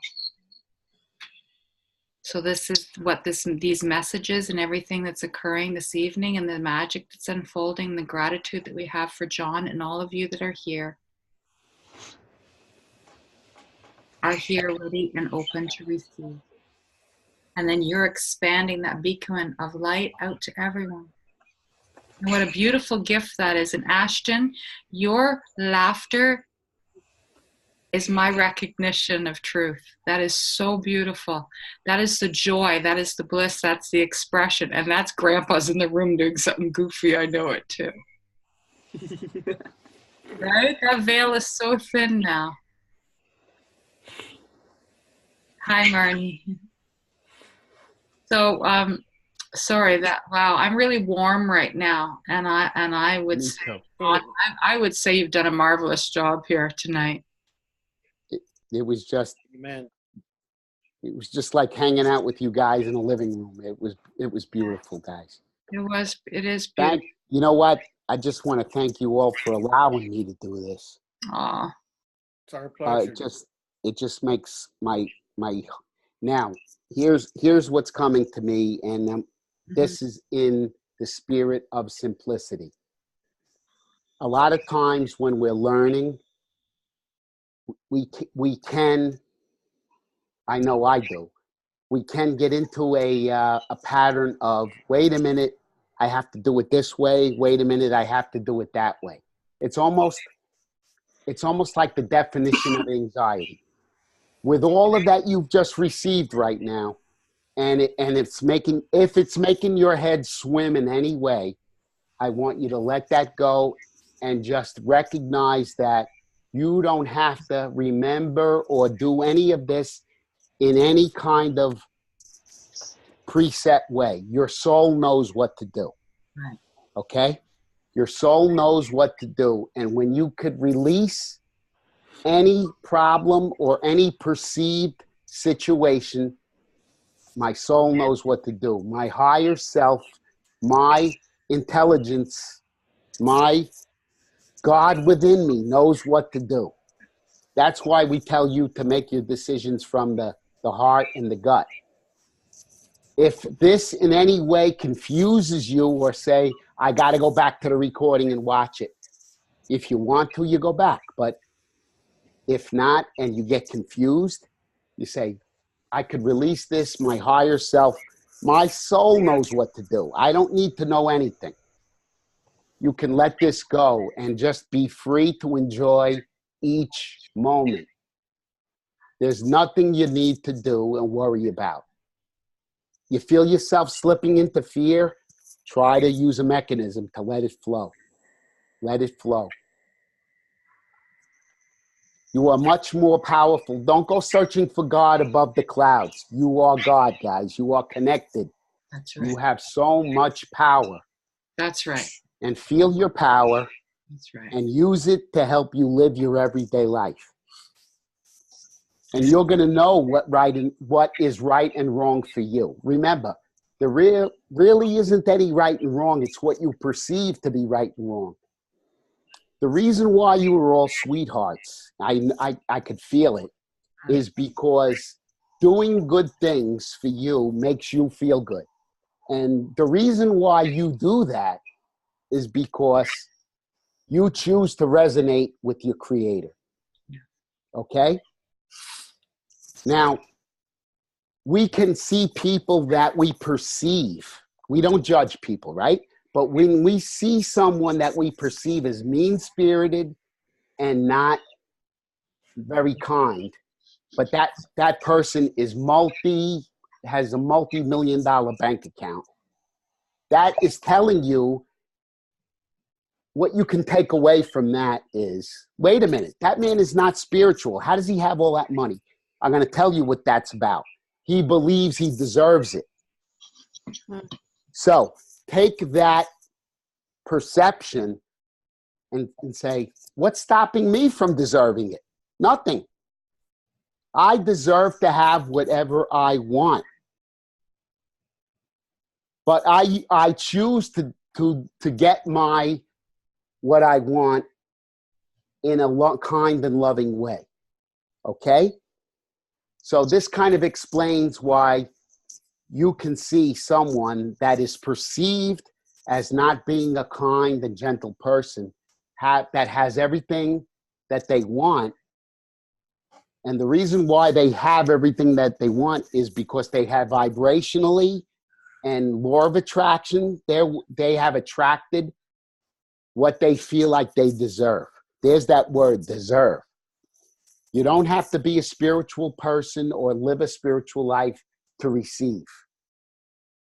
So this is what these messages and everything that's occurring this evening and the magic that's unfolding, the gratitude that we have for John and all of you that are here ready and open to receive. And then you're expanding that beacon of light out to everyone. And what a beautiful gift that is. And Ashton, your laughter is my recognition of truth. That is so beautiful. That is the joy. That is the bliss. That's the expression. And that's Grandpa's in the room doing something goofy. I know it too. Right? That veil is so thin now. Hi, Marnie. So, sorry wow, I'm really warm right now. And I would say, I would say you've done a marvelous job here tonight. It was just, Amen. it was just like hanging out with you guys in the living room. It was beautiful, guys. It is beautiful. You know what? I just want to thank you all for allowing me to do this. Aw. It's our pleasure. It just makes my now here's what's coming to me, and this is in the spirit of simplicity. A lot of times when we're learning, we can, I know I do, we can get into a pattern of, wait a minute, I have to do it this way. Wait a minute, I have to do it that way. It's almost like the definition of anxiety. With all of that you've just received right now, and if it's making your head swim in any way, I want you to let that go and just recognize that you don't have to remember or do any of this in any kind of preset way. Your soul knows what to do. Right. Okay? Your soul knows what to do. And when you could release any problem or any perceived situation, my soul knows what to do. My higher self, my intelligence, my God within me knows what to do. That's why we tell you to make your decisions from the heart and the gut. If this in any way confuses you, or say, I got to go back to the recording and watch it. If you want to, you go back. But if not, and you get confused, you say, I could release this, my higher self, my soul knows what to do. I don't need to know anything. You can let this go and just be free to enjoy each moment. There's nothing you need to do and worry about. You feel yourself slipping into fear, try to use a mechanism to let it flow. Let it flow. You are much more powerful. Don't go searching for God above the clouds. You are God, guys. You are connected. That's right. You have so much power. That's right. And feel your power. That's right. And use it to help you live your everyday life. And you're going to know what is right and wrong for you. Remember, there really isn't any right and wrong. It's what you perceive to be right and wrong. The reason why you were all sweethearts, I could feel it, is because doing good things for you makes you feel good. And the reason why you do that is because You choose to resonate with your creator. Okay? Now, we can see people that we perceive. We don't judge people, right? But when we see someone that we perceive as mean-spirited and not very kind, but that person is has a multi-million-dollar bank account, that is telling you what you can take away from that is, wait a minute, that man is not spiritual. How does he have all that money? I'm going to tell you what that's about. He believes he deserves it. So take that perception and say, what's stopping me from deserving it? Nothing. I deserve to have whatever I want. But I choose to get what I want in a kind and loving way. Okay? So this kind of explains why you can see someone that is perceived as not being a kind and gentle person that has everything that they want. And the reason why they have everything that they want is because they have vibrationally and law of attraction, they have attracted what they feel like they deserve. There's that word, deserve. You don't have to be a spiritual person or live a spiritual life to receive.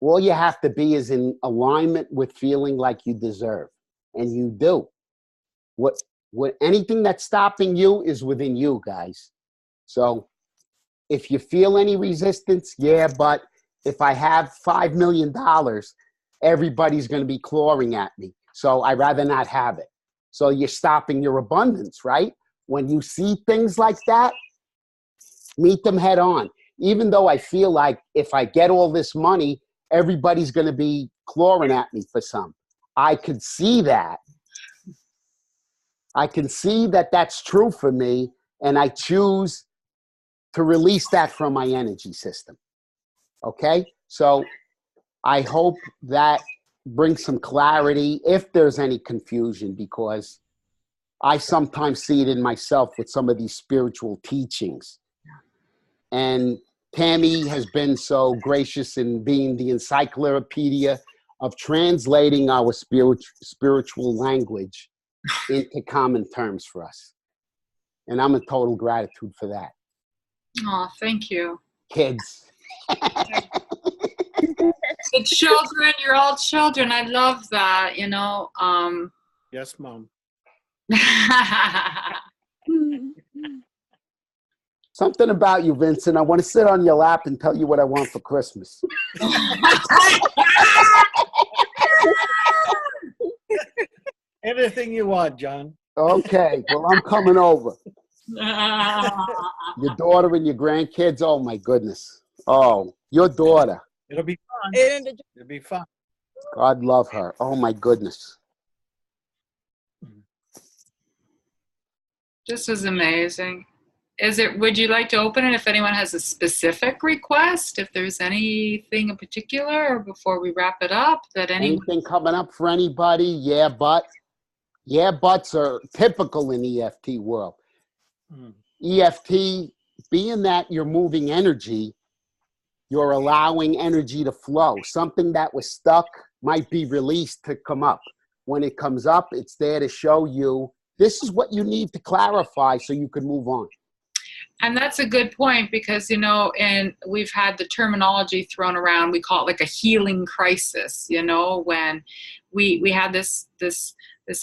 All you have to be is in alignment with feeling like you deserve. And you do. Anything that's stopping you is within you, guys. So if you feel any resistance, yeah, but if I have $5 million, everybody's going to be clawing at me. So I'd rather not have it. So you're stopping your abundance, right? When you see things like that, meet them head on. Even though I feel like if I get all this money, everybody's going to be clawing at me for some. I could see that. I can see that that's true for me, and I choose to release that from my energy system. Okay? So I hope that brings some clarity if there's any confusion, because I sometimes see it in myself with some of these spiritual teachings. And Tammy has been so gracious in being the encyclopedia of translating our spiritual language into common terms for us. And I'm in total gratitude for that. Oh, thank you. Kids. The children, you're all children. I love that, you know. Yes, Mom. Something about you, Vincent. I want to sit on your lap and tell you what I want for Christmas. Anything you want, John. Okay, well, I'm coming over. Your daughter and your grandkids, oh my goodness. Oh, your daughter. It'll be fun. It'll be fun. God love her. Oh my goodness. This is amazing. Would you like to open it if anyone has a specific request? If there's anything in particular, or before we wrap it up, anything coming up for anybody? Yeah, buts are typical in EFT world. EFT, being that you're moving energy, you're allowing energy to flow. Something that was stuck might be released to come up. When it comes up, it's there to show you this is what you need to clarify so you can move on. And that's a good point, because, you know, and we've had the terminology thrown around. We call it like a healing crisis, you know, when we had this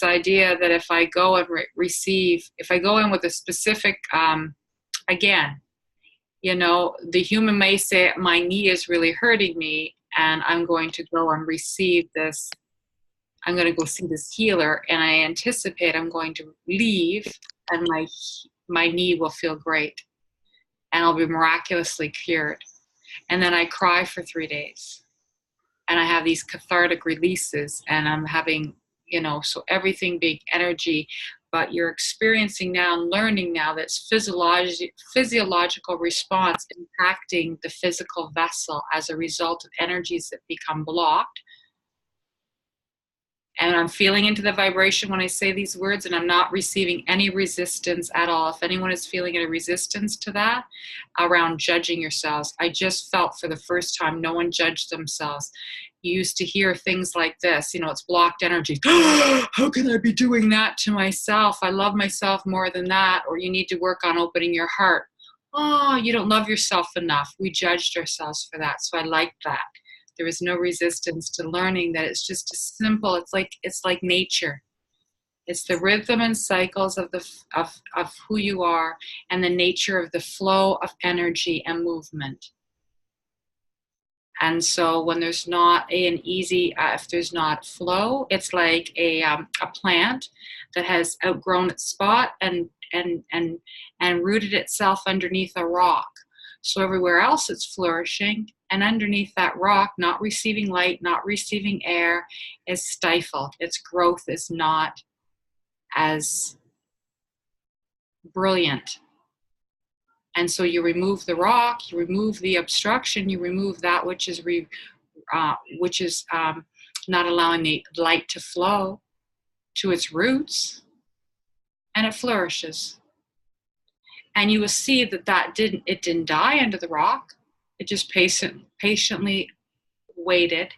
idea that if I go and receive, if I go in with a specific, again, you know, the human may say my knee is really hurting me, and I'm going to go and receive this. I'm going to go see this healer, and I anticipate I'm going to leave, and my knee will feel great, and I'll be miraculously cured. And then I cry for 3 days, and I have these cathartic releases, and I'm having, you know, so everything being energy, but you're experiencing now and learning now that's physiological response impacting the physical vessel as a result of energies that become blocked. And I'm feeling into the vibration when I say these words, and I'm not receiving any resistance at all. If anyone is feeling any resistance to that around judging yourselves, I just felt for the first time no one judged themselves. You used to hear things like this, you know, it's blocked energy. How can I be doing that to myself? I love myself more than that. Or you need to work on opening your heart. Oh, you don't love yourself enough. We judged ourselves for that. So I like that. There was no resistance to learning that it's just a simple, it's like nature. It's the rhythm and cycles of who you are and the nature of the flow of energy and movement. And so when there's not an easy, if there's not flow, it's like a plant that has outgrown its spot and rooted itself underneath a rock. So everywhere else it's flourishing, and underneath that rock, not receiving light, not receiving air, is stifled. Its growth is not as brilliant. And so you remove the rock, you remove the obstruction, you remove that which is not allowing the light to flow to its roots, and it flourishes. And you will see that it didn't die under the rock. It just patiently waited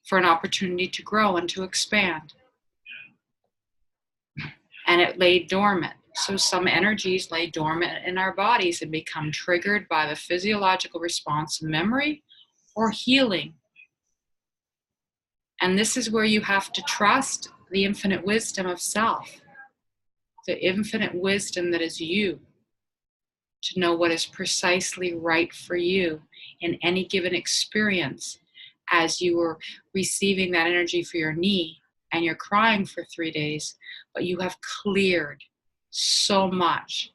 for an opportunity to grow and to expand. And it lay dormant. So some energies lay dormant in our bodies and become triggered by the physiological response of memory or healing. And this is where you have to trust the infinite wisdom of self, the infinite wisdom that is you, to know what is precisely right for you in any given experience. As you were receiving that energy for your knee and you're crying for 3 days, but you have cleared so much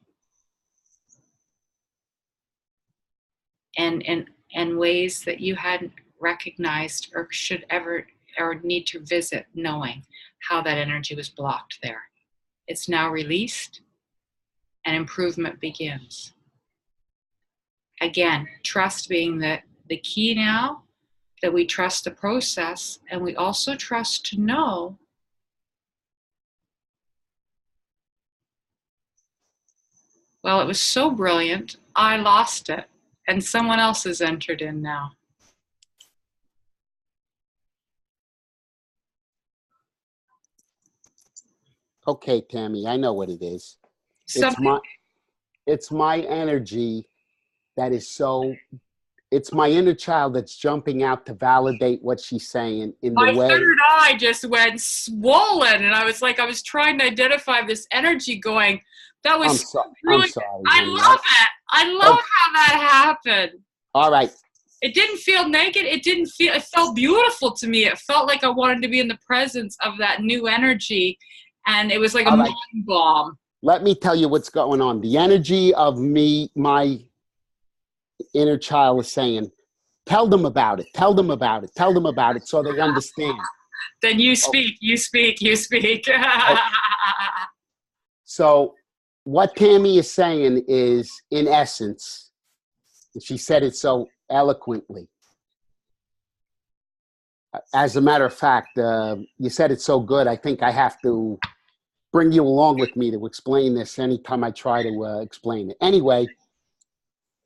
and ways that you hadn't recognized or should ever or need to visit, knowing how that energy was blocked there. It's now released and improvement begins. Again, trust being the key now, that we trust the process, and we also trust to know well, it was so brilliant, I lost it, and someone else has entered in now. Okay, Tammy, I know what it is. It's my energy that is so, it's my inner child that's jumping out to validate what she's saying in the way. My third eye just went swollen, and I was trying to identify this energy going, that was I'm sorry. I love it. I love how that happened. All right. It didn't feel naked. It felt beautiful to me. It felt like I wanted to be in the presence of that new energy, and it was like a mind bomb. Let me tell you what's going on. The energy of me, my inner child is saying, tell them about it, tell them about it, tell them about it so they understand. Then you speak, you speak. Okay. So what Tammy is saying is, in essence, she said it so eloquently. As a matter of fact, you said it so good, I think I have to bring you along with me to explain this anytime I try to explain it. Anyway,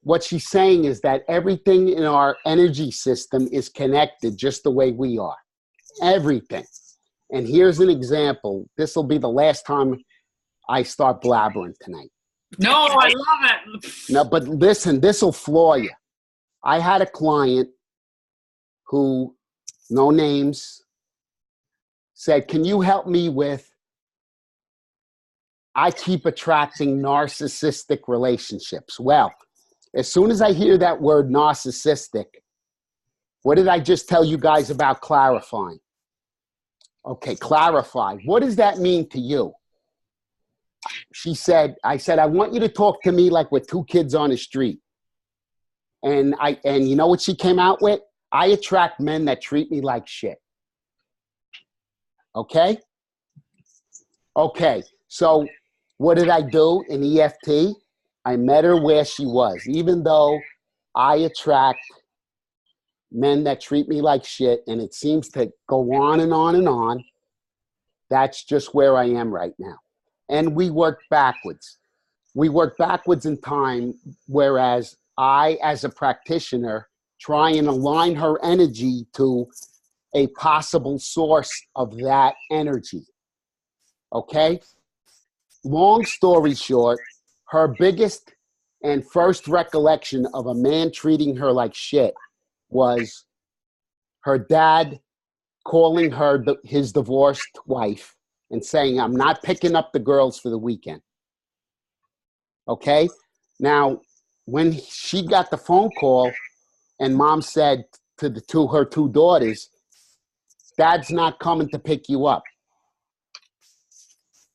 what she's saying is that everything in our energy system is connected just the way we are. Everything. And here's an example. This will be the last time I start blabbering tonight. No, I love it. No, but listen, this will floor you. I had a client who, no names, said, can you help me with, I keep attracting narcissistic relationships. Well, as soon as I hear that word narcissistic, what did I just tell you guys about clarifying? Okay, clarify. What does that mean to you? She said, I said, I want you to talk to me like we're two kids on the street. And you know what she came out with? I attract men that treat me like shit. Okay? Okay, so what did I do in EFT? I met her where she was. Even though I attract men that treat me like shit, and it seems to go on and on and on. That's just where I am right now. And we work backwards. We work backwards in time, whereas I, as a practitioner, try and align her energy to a possible source of that energy. Okay? Long story short, her biggest and first recollection of a man treating her like shit was her dad calling her his divorced wife and saying, I'm not picking up the girls for the weekend. Okay? Now, when she got the phone call and mom said to her two daughters, Dad's not coming to pick you up.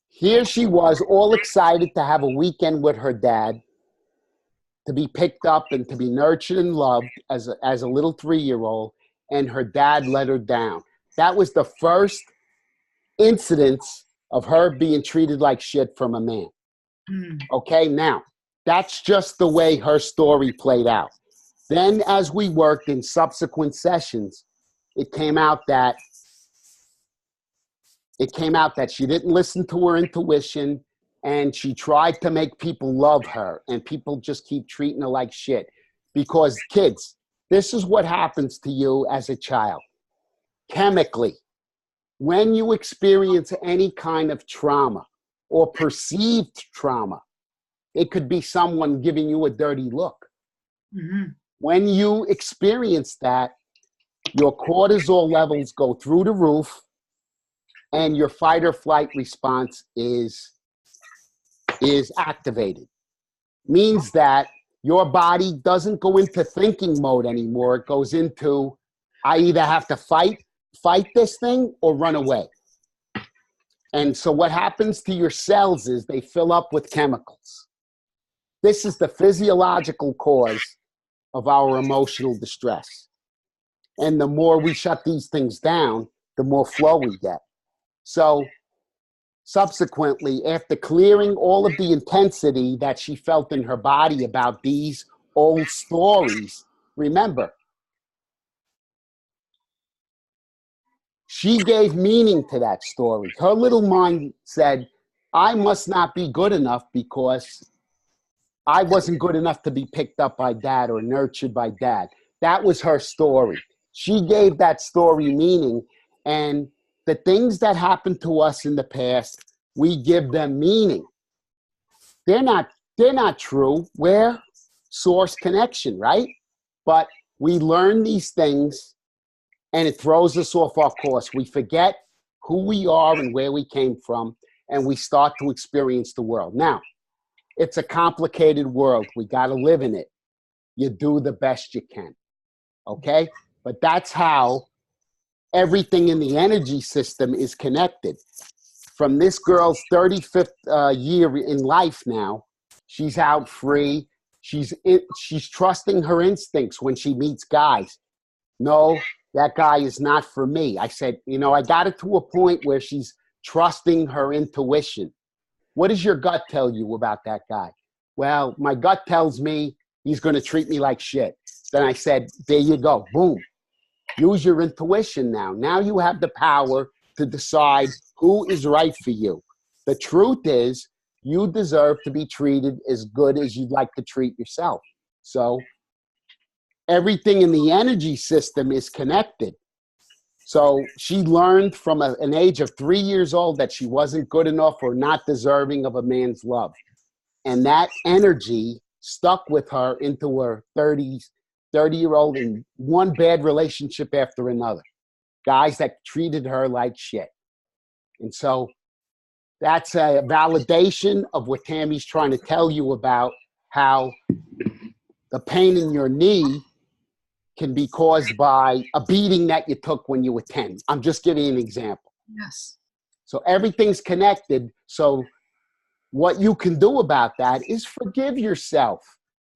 Here she was, all excited to have a weekend with her dad, to be picked up and to be nurtured and loved as a little 3-year-old, and her dad let her down. That was the first incidence of her being treated like shit from a man. Okay, now, that's just the way her story played out. Then as we worked in subsequent sessions, it came out that she didn't listen to her intuition, and she tried to make people love her, and people just keep treating her like shit. Because kids, this is what happens to you as a child. Chemically, when you experience any kind of trauma or perceived trauma, it could be someone giving you a dirty look. Mm-hmm. When you experience that, your cortisol levels go through the roof, and your fight or flight response is activated. Means that your body doesn't go into thinking mode anymore. It goes into, I either have to fight this thing or run away. And so what happens to your cells is they fill up with chemicals. This is the physiological cause of our emotional distress. And the more we shut these things down, the more flow we get. So subsequently, after clearing all of the intensity that she felt in her body about these old stories, remember, she gave meaning to that story. Her little mind said, I must not be good enough because I wasn't good enough to be picked up by dad or nurtured by dad. That was her story. She gave that story meaning, and the things that happened to us in the past, we give them meaning. They're not true. We're source connection, right? But we learn these things, and it throws us off our course. We forget who we are and where we came from, and we start to experience the world. Now, it's a complicated world. We got to live in it. You do the best you can, okay? But that's how everything in the energy system is connected. From this girl's 35th year in life now, she's out free. She's trusting her instincts when she meets guys. No, that guy is not for me. I said, I got it to a point where she's trusting her intuition. What does your gut tell you about that guy? Well, my gut tells me he's going to treat me like shit. Then I said, there you go. Boom. Use your intuition now. Now you have the power to decide who is right for you. The truth is, you deserve to be treated as good as you'd like to treat yourself. So everything in the energy system is connected. So she learned from an age of 3 years old that she wasn't good enough or not deserving of a man's love. And that energy stuck with her into her 30-year-old, in one bad relationship after another. Guys that treated her like shit. And so that's a validation of what Tammy's trying to tell you about how the pain in your knee can be caused by a beating that you took when you were 10. I'm just giving you an example. Yes. So everything's connected. So what you can do about that is forgive yourself.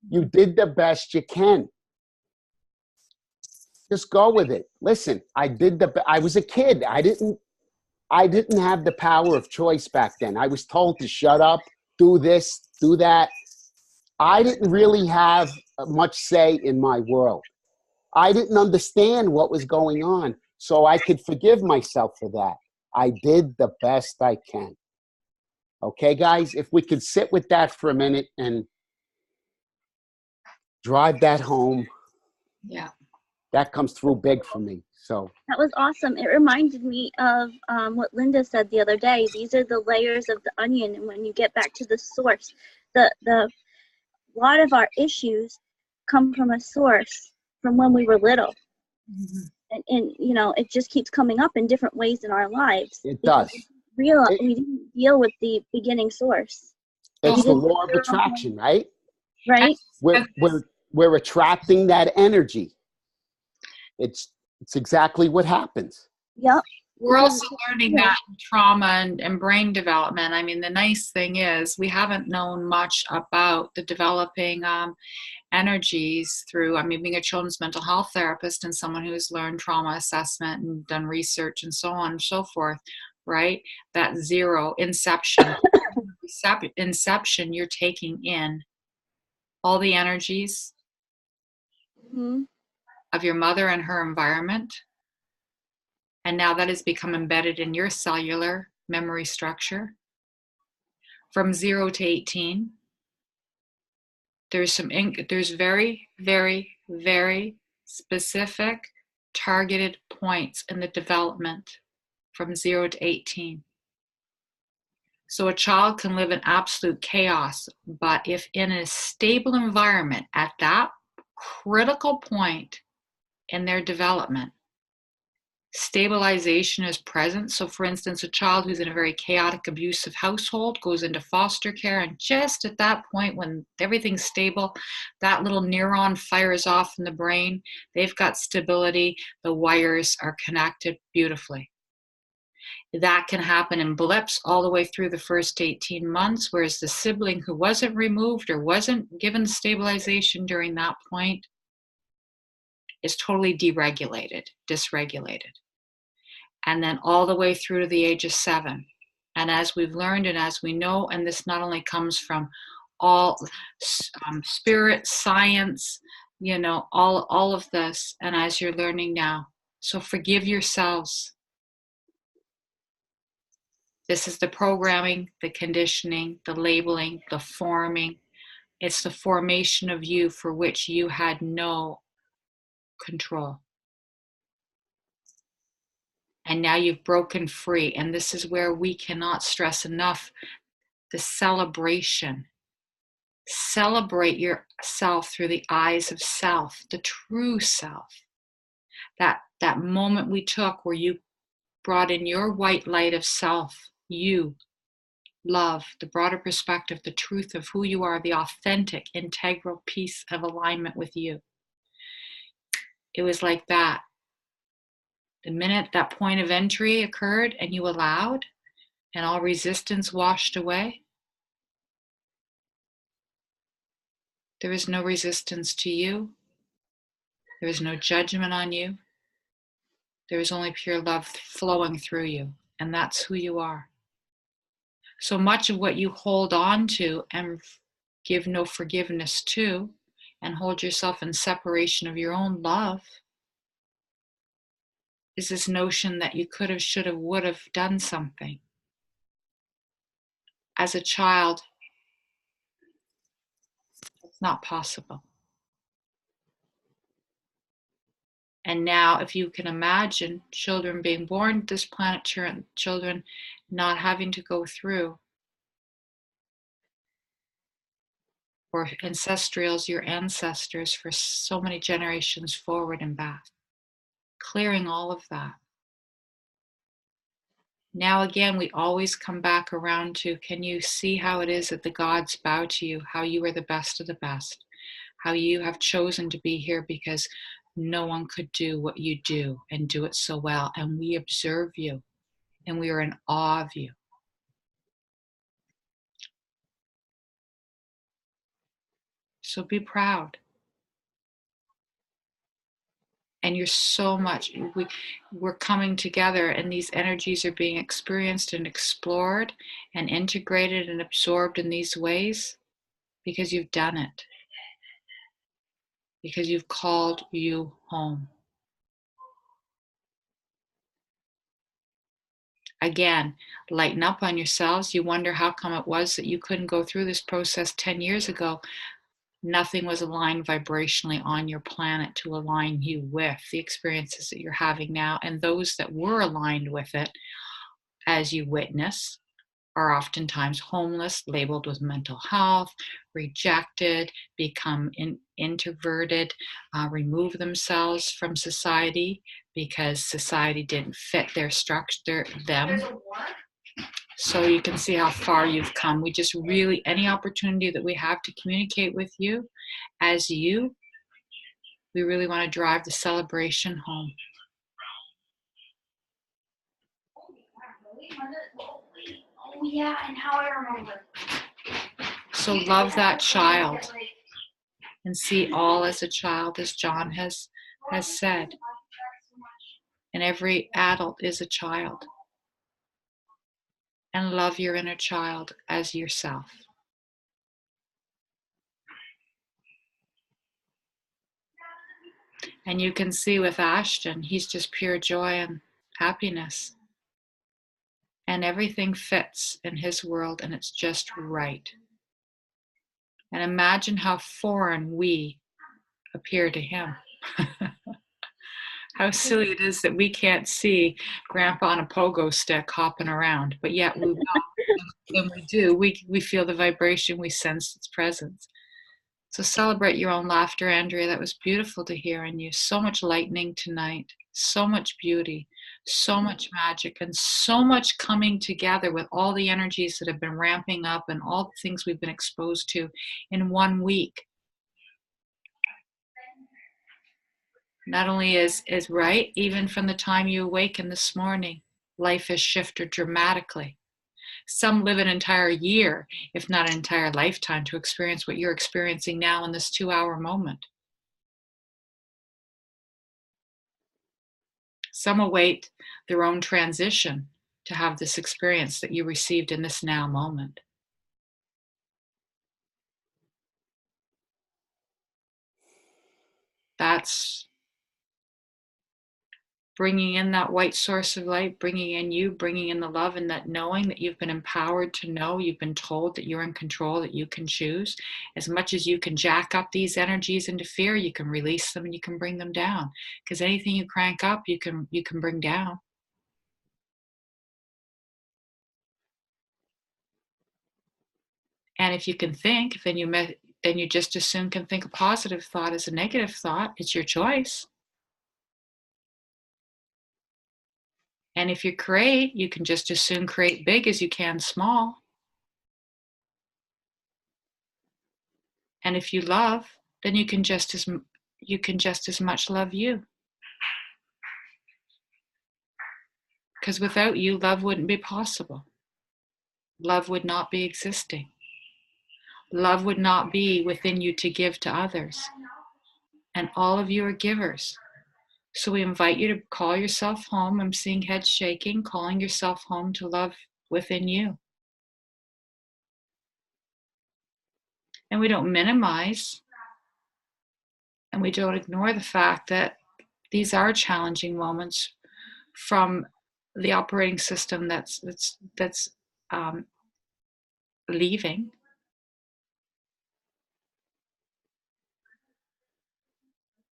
You did the best you can. Just go with it. Listen, I was a kid. I didn't have the power of choice back then. I was told to shut up, do this, do that. I didn't really have much say in my world. I didn't understand what was going on, so I could forgive myself for that. I did the best I can. Okay, guys, if we could sit with that for a minute and drive that home. Yeah. That comes through big for me. So That was awesome. It reminded me of what Linda said the other day. These are the layers of the onion, and when you get back to the source, the lot of our issues come from a source from when we were little. And you know, it just keeps coming up in different ways in our lives. it does. We didn't deal with the beginning source. It's the law of attraction, right? Right? We're attracting that energy. It's exactly what happens. Yep. We're also learning that in trauma and brain development. I mean, the nice thing is we haven't known much about the developing energies through, I mean, being a children's mental health therapist and someone who's learned trauma assessment and done research and so on and so forth, right? That zero inception, you're taking in all the energies of your mother and her environment. And now that has become embedded in your cellular memory structure. From 0 to 18, there's very, very, very specific targeted points in the development from 0 to 18. So a child can live in absolute chaos, but if in a stable environment at that critical point in their development, stabilization is present. So for instance, a child who's in a very chaotic, abusive household goes into foster care, and just at that point when everything's stable, that little neuron fires off in the brain. They've got stability. The wires are connected beautifully. That can happen in blips all the way through the first 18 months, whereas the sibling who wasn't removed or wasn't given stabilization during that point is totally deregulated, dysregulated. And then all the way through to the age of 7. And as we've learned and as we know, and this not only comes from all spirit, science, you know, all of this, and as you're learning now. So forgive yourselves. This is the programming, the conditioning, the labeling, the forming. It's the formation of you for which you had no control. And now you've broken free. And this is where we cannot stress enough the celebration. Celebrate yourself through the eyes of self, the true self. That moment we took where you brought in your white light of self, you, love, the broader perspective, the truth of who you are, the authentic, integral piece of alignment with you. It was like that. The minute that point of entry occurred and you allowed, and all resistance washed away, there is no resistance to you. There is no judgment on you. There is only pure love flowing through you, and that's who you are. So much of what you hold on to and give no forgiveness to, and hold yourself in separation of your own love, is this notion that you could have, should have, would have done something. As a child, it's not possible. And now, if you can imagine children being born to this planet, children not having to go through, or ancestrals, your ancestors for so many generations forward and back, clearing all of that. Now again, we always come back around to, can you see how it is that the gods bow to you, how you are the best of the best, how you have chosen to be here because no one could do what you do and do it so well. And we observe you and we are in awe of you. So be proud. And you're so much, we're coming together and these energies are being experienced and explored and integrated and absorbed in these ways because you've done it. because you've called you home. Again, lighten up on yourselves. You wonder how come it was that you couldn't go through this process 10 years ago. Nothing was aligned vibrationally on your planet to align you with the experiences that you're having now. And those that were aligned with it, as you witness, are oftentimes homeless, labeled with mental health, rejected, become introverted, remove themselves from society because society didn't fit their structure, them. So you can see how far you've come. We just really, any opportunity that we have to communicate with you as you, we really want to drive the celebration home. Oh yeah, and how I remember. So love that child and see all as a child, as John has said. And every adult is a child. And love your inner child as yourself. And you can see with Ashton, he's just pure joy and happiness. And everything fits in his world and it's just right. And imagine how foreign we appear to him. How silly it is that we can't see Grandpa on a pogo stick hopping around, but yet we will. When we do, we feel the vibration, we sense its presence. So celebrate your own laughter, Andrea. That was beautiful to hear in you. So much lightning tonight, so much beauty, so much magic, and so much coming together with all the energies that have been ramping up and all the things we've been exposed to in 1 week. Not only is right, even from the time you awaken this morning, life has shifted dramatically. Some live an entire year, if not an entire lifetime, to experience what you're experiencing now in this 2-hour moment. Some await their own transition to have this experience that you received in this now moment. That's bringing in that white source of light, bringing in you, bringing in the love, and that knowing that you've been empowered to know, you've been told that you're in control, that you can choose. As much as you can jack up these energies into fear, you can release them and you can bring them down. Because anything you crank up, you can bring down. And if you can think, then you just as soon can think a positive thought as a negative thought. It's your choice. And if you create, you can just as soon create big as you can small. And if you love, then you can just as much love you. Because without you, love wouldn't be possible. Love would not be existing. Love would not be within you to give to others. And all of you are givers. So we invite you to call yourself home. I'm seeing heads shaking, calling yourself home to love within you. And we don't minimize and we don't ignore the fact that these are challenging moments from the operating system that's leaving.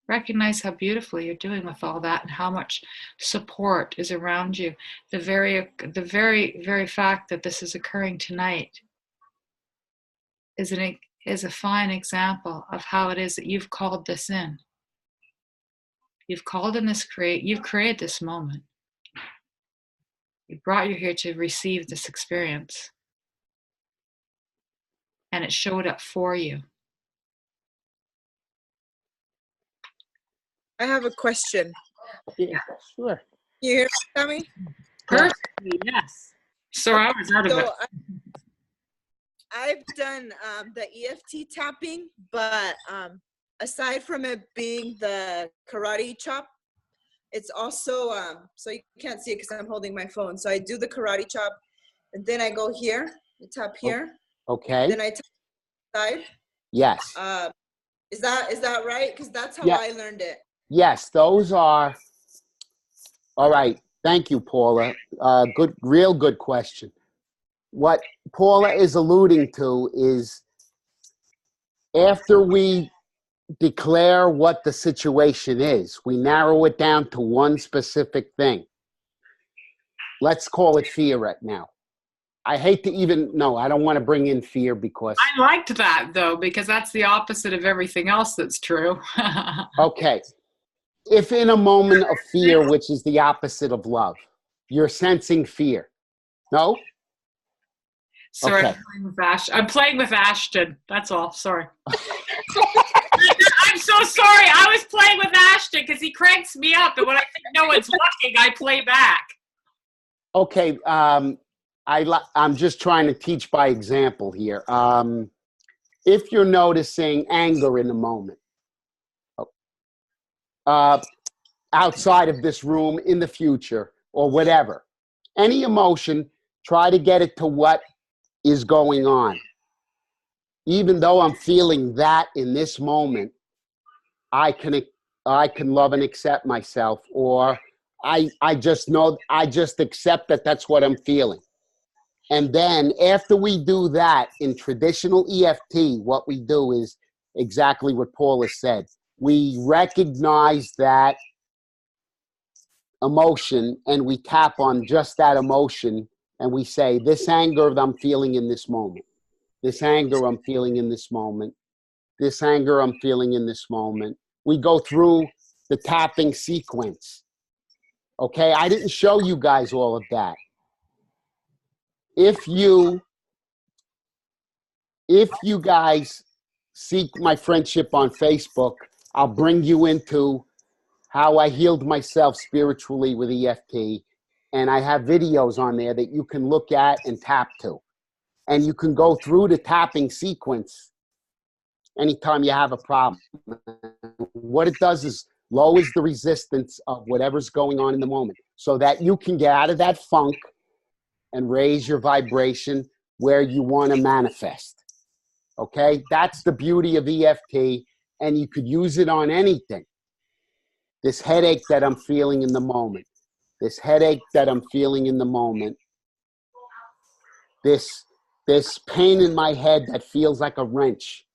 Recognize how beautifully you're doing with all that and how much support is around you. The very fact that this is occurring tonight is a fine example of how it is that you've called this in. You've called in this you've created this moment. You brought you here to receive this experience. And it showed up for you. I have a question. Yeah, sure. You hear me, Tammy? Perfectly, yes. So I was out of it. I've done the EFT tapping, but aside from it being the karate chop, it's also, so you can't see it because I'm holding my phone. So I do the karate chop, and then I go here, I tap here. Okay. Then I tap side. Yes. Is that right? Because that's how Yeah. I learned it. Yes, those are. All right. Thank you, Paula. Real good question. What Paula is alluding to is after we declare what the situation is, we narrow it down to one specific thing. Let's call it fear right now. I hate to I don't want to bring in fear because. I liked that, though, because that's the opposite of everything else that's true. Okay. If in a moment of fear, which is the opposite of love, you're sensing fear. No? Sorry, Okay. I'm playing with Ashton. That's all. Sorry. I'm so sorry. I was playing with Ashton because he cranks me up, and when I think no one's looking, I play back. Okay. I'm just trying to teach by example here. If you're noticing anger in the moment, outside of this room, in the future, or whatever, any emotion, try to get it to what is going on. Even though I'm feeling that in this moment, I can love and accept myself, or I just accept that that's what I'm feeling. And then after we do that in traditional EFT, what we do is exactly what Paula said. We recognize that emotion and we tap on just that emotion and we say, this anger that I'm feeling in this moment, this anger I'm feeling in this moment, this anger I'm feeling in this moment. We go through the tapping sequence. Okay, I didn't show you guys all of that. If you guys seek my friendship on Facebook, I'll bring you into how I healed myself spiritually with EFT. And I have videos on there that you can look at and tap to. And you can go through the tapping sequence anytime you have a problem. What it does is lowers the resistance of whatever's going on in the moment so that you can get out of that funk and raise your vibration where you want to manifest. Okay? That's the beauty of EFT, and you could use it on anything. This headache that I'm feeling in the moment. This headache that I'm feeling in the moment. This pain in my head that feels like a wrench.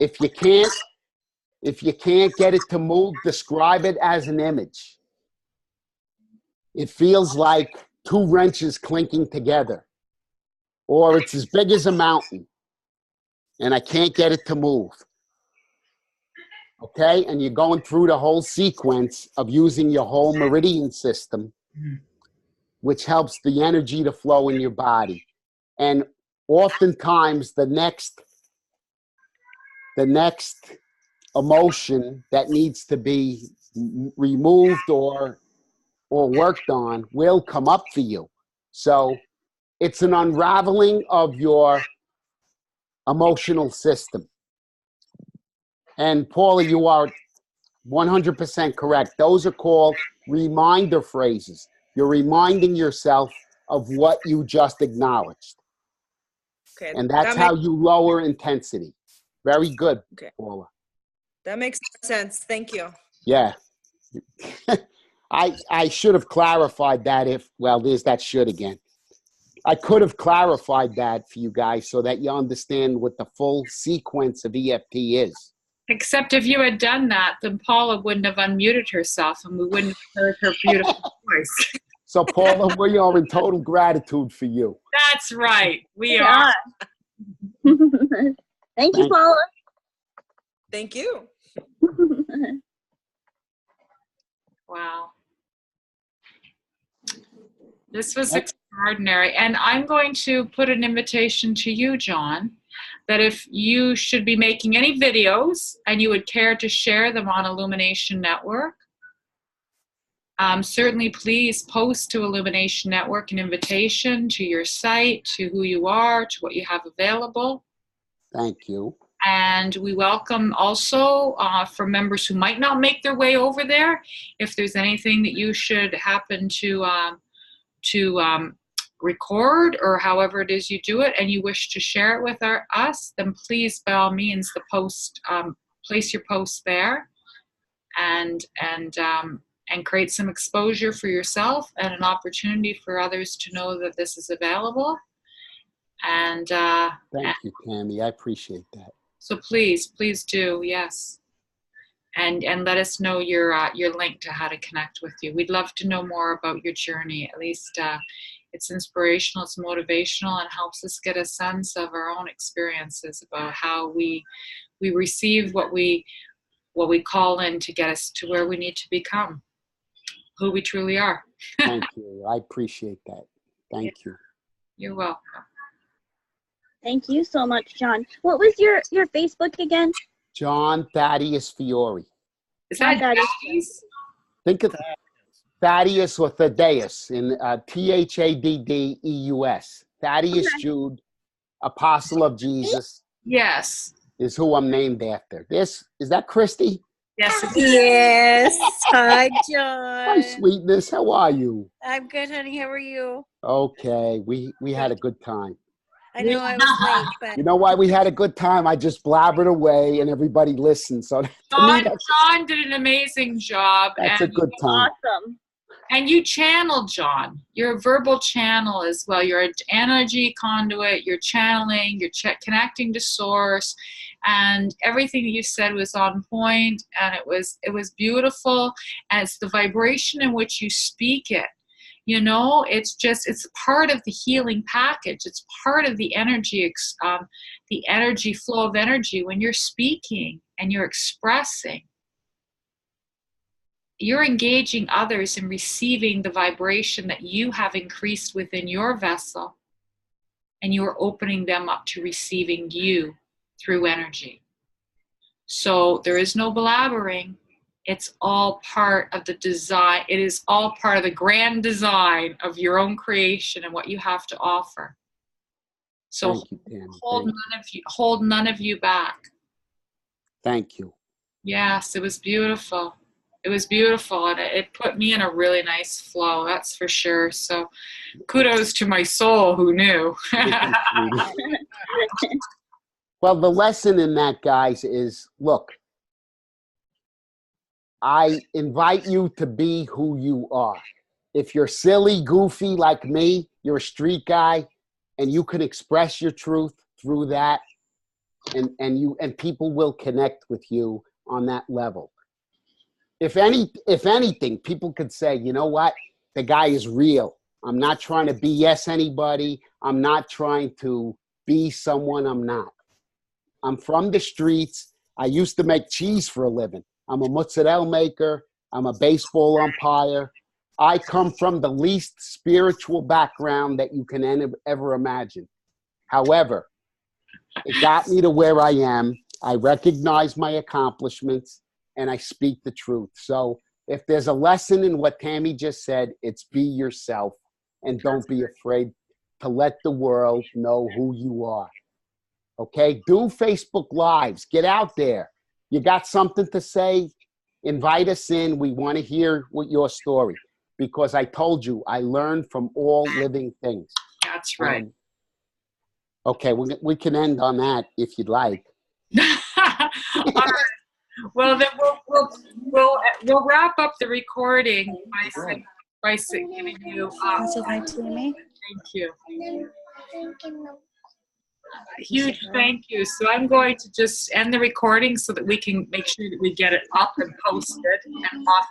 If you can't get it to move, describe it as an image. It feels like two wrenches clinking together. Or it's as big as a mountain. And I can't get it to move. Okay? And you're going through the whole sequence of using your whole meridian system, which helps the energy to flow in your body. And oftentimes the next emotion that needs to be removed or worked on will come up for you. So it's an unraveling of your emotional system. And Paula, you are 100% correct. Those are called reminder phrases. You're reminding yourself of what you just acknowledged. Okay. And that's how you lower intensity. Very good, okay. Paula. That makes sense. Thank you. Yeah. I should have clarified that there's that should again. I could have clarified that for you guys so that you understand what the full sequence of EFT is. Except if you had done that, then Paula wouldn't have unmuted herself and we wouldn't have heard her beautiful voice. So Paula, we are in total gratitude for you. That's right. We are. Thank you, Paula. Thank you. Wow. This was extraordinary. And I'm going to put an invitation to you, John, that if you should be making any videos and you would care to share them on Illumination Network, certainly please post to Illumination Network an invitation to your site, to who you are, to what you have available. Thank you. And we welcome also for members who might not make their way over there, if there's anything that you should happen to record or however it is you do it, and you wish to share it with us, then please, by all means, place your post there, and create some exposure for yourself and an opportunity for others to know that this is available. And thank you, Tammy. I appreciate that. So please do, yes. And let us know your link to how to connect with you. We'd love to know more about your journey. At least it's inspirational, it's motivational, and helps us get a sense of our own experiences about how we receive what we call in to get us to where we need to become, who we truly are. Thank you. I appreciate that. Thank you. You're welcome. Thank you so much, John. What was your Facebook again? John Thaddeus Fiore. Is that Thaddeus? Think of Thaddeus or Thaddeus in Thaddeus. Thaddeus Jude, Apostle of Jesus. Yes. Is who I'm named after. Is that Christy? Yes. Yes. Hi, John. Hi, sweetness. How are you? I'm good, honey. How are you? Okay. We had a good time. I know I was late, but You know why we had a good time? I just blabbered away and everybody listened. So John did an amazing job. That's a good time. Awesome. And you channel, John. You're a verbal channel as well. You're an energy conduit. You're channeling. You're connecting to source, and everything that you said was on point, and it was beautiful. And it's the vibration in which you speak it. You know, it's part of the healing package. It's part of the energy flow of energy when you're speaking and you're expressing. You're engaging others in receiving the vibration that you have increased within your vessel, and you are opening them up to receiving you through energy. So there is no blabbering. It's all part of the design. It is all part of the grand design of your own creation and what you have to offer. So Thank you, Tammy. hold none of you back. Thank you. Yes, it was beautiful. It was beautiful, and it put me in a really nice flow, that's for sure. So kudos to my soul who knew. Well, the lesson in that, guys, is, look, I invite you to be who you are. If you're silly, goofy like me, you're a street guy, and you can express your truth through that, and people will connect with you on that level. If anything, people could say, you know what? The guy is real. I'm not trying to BS anybody. I'm not trying to be someone I'm not. I'm from the streets. I used to make cheese for a living. I'm a mozzarella maker. I'm a baseball umpire. I come from the least spiritual background that you can ever imagine. However, it got me to where I am. I recognize my accomplishments, and I speak the truth. So if there's a lesson in what Tammy just said, it's be yourself, and don't be afraid to let the world know who you are. Okay? Do Facebook Lives. Get out there. You got something to say? Invite us in. We want to hear your story, because I told you, I learned from all living things. That's right. Okay, we can end on that if you'd like. All right. Well, then we'll wrap up the recording by giving you. Thank you. A huge thank you. So I'm going to just end the recording so that we can make sure that we get it up and posted and off.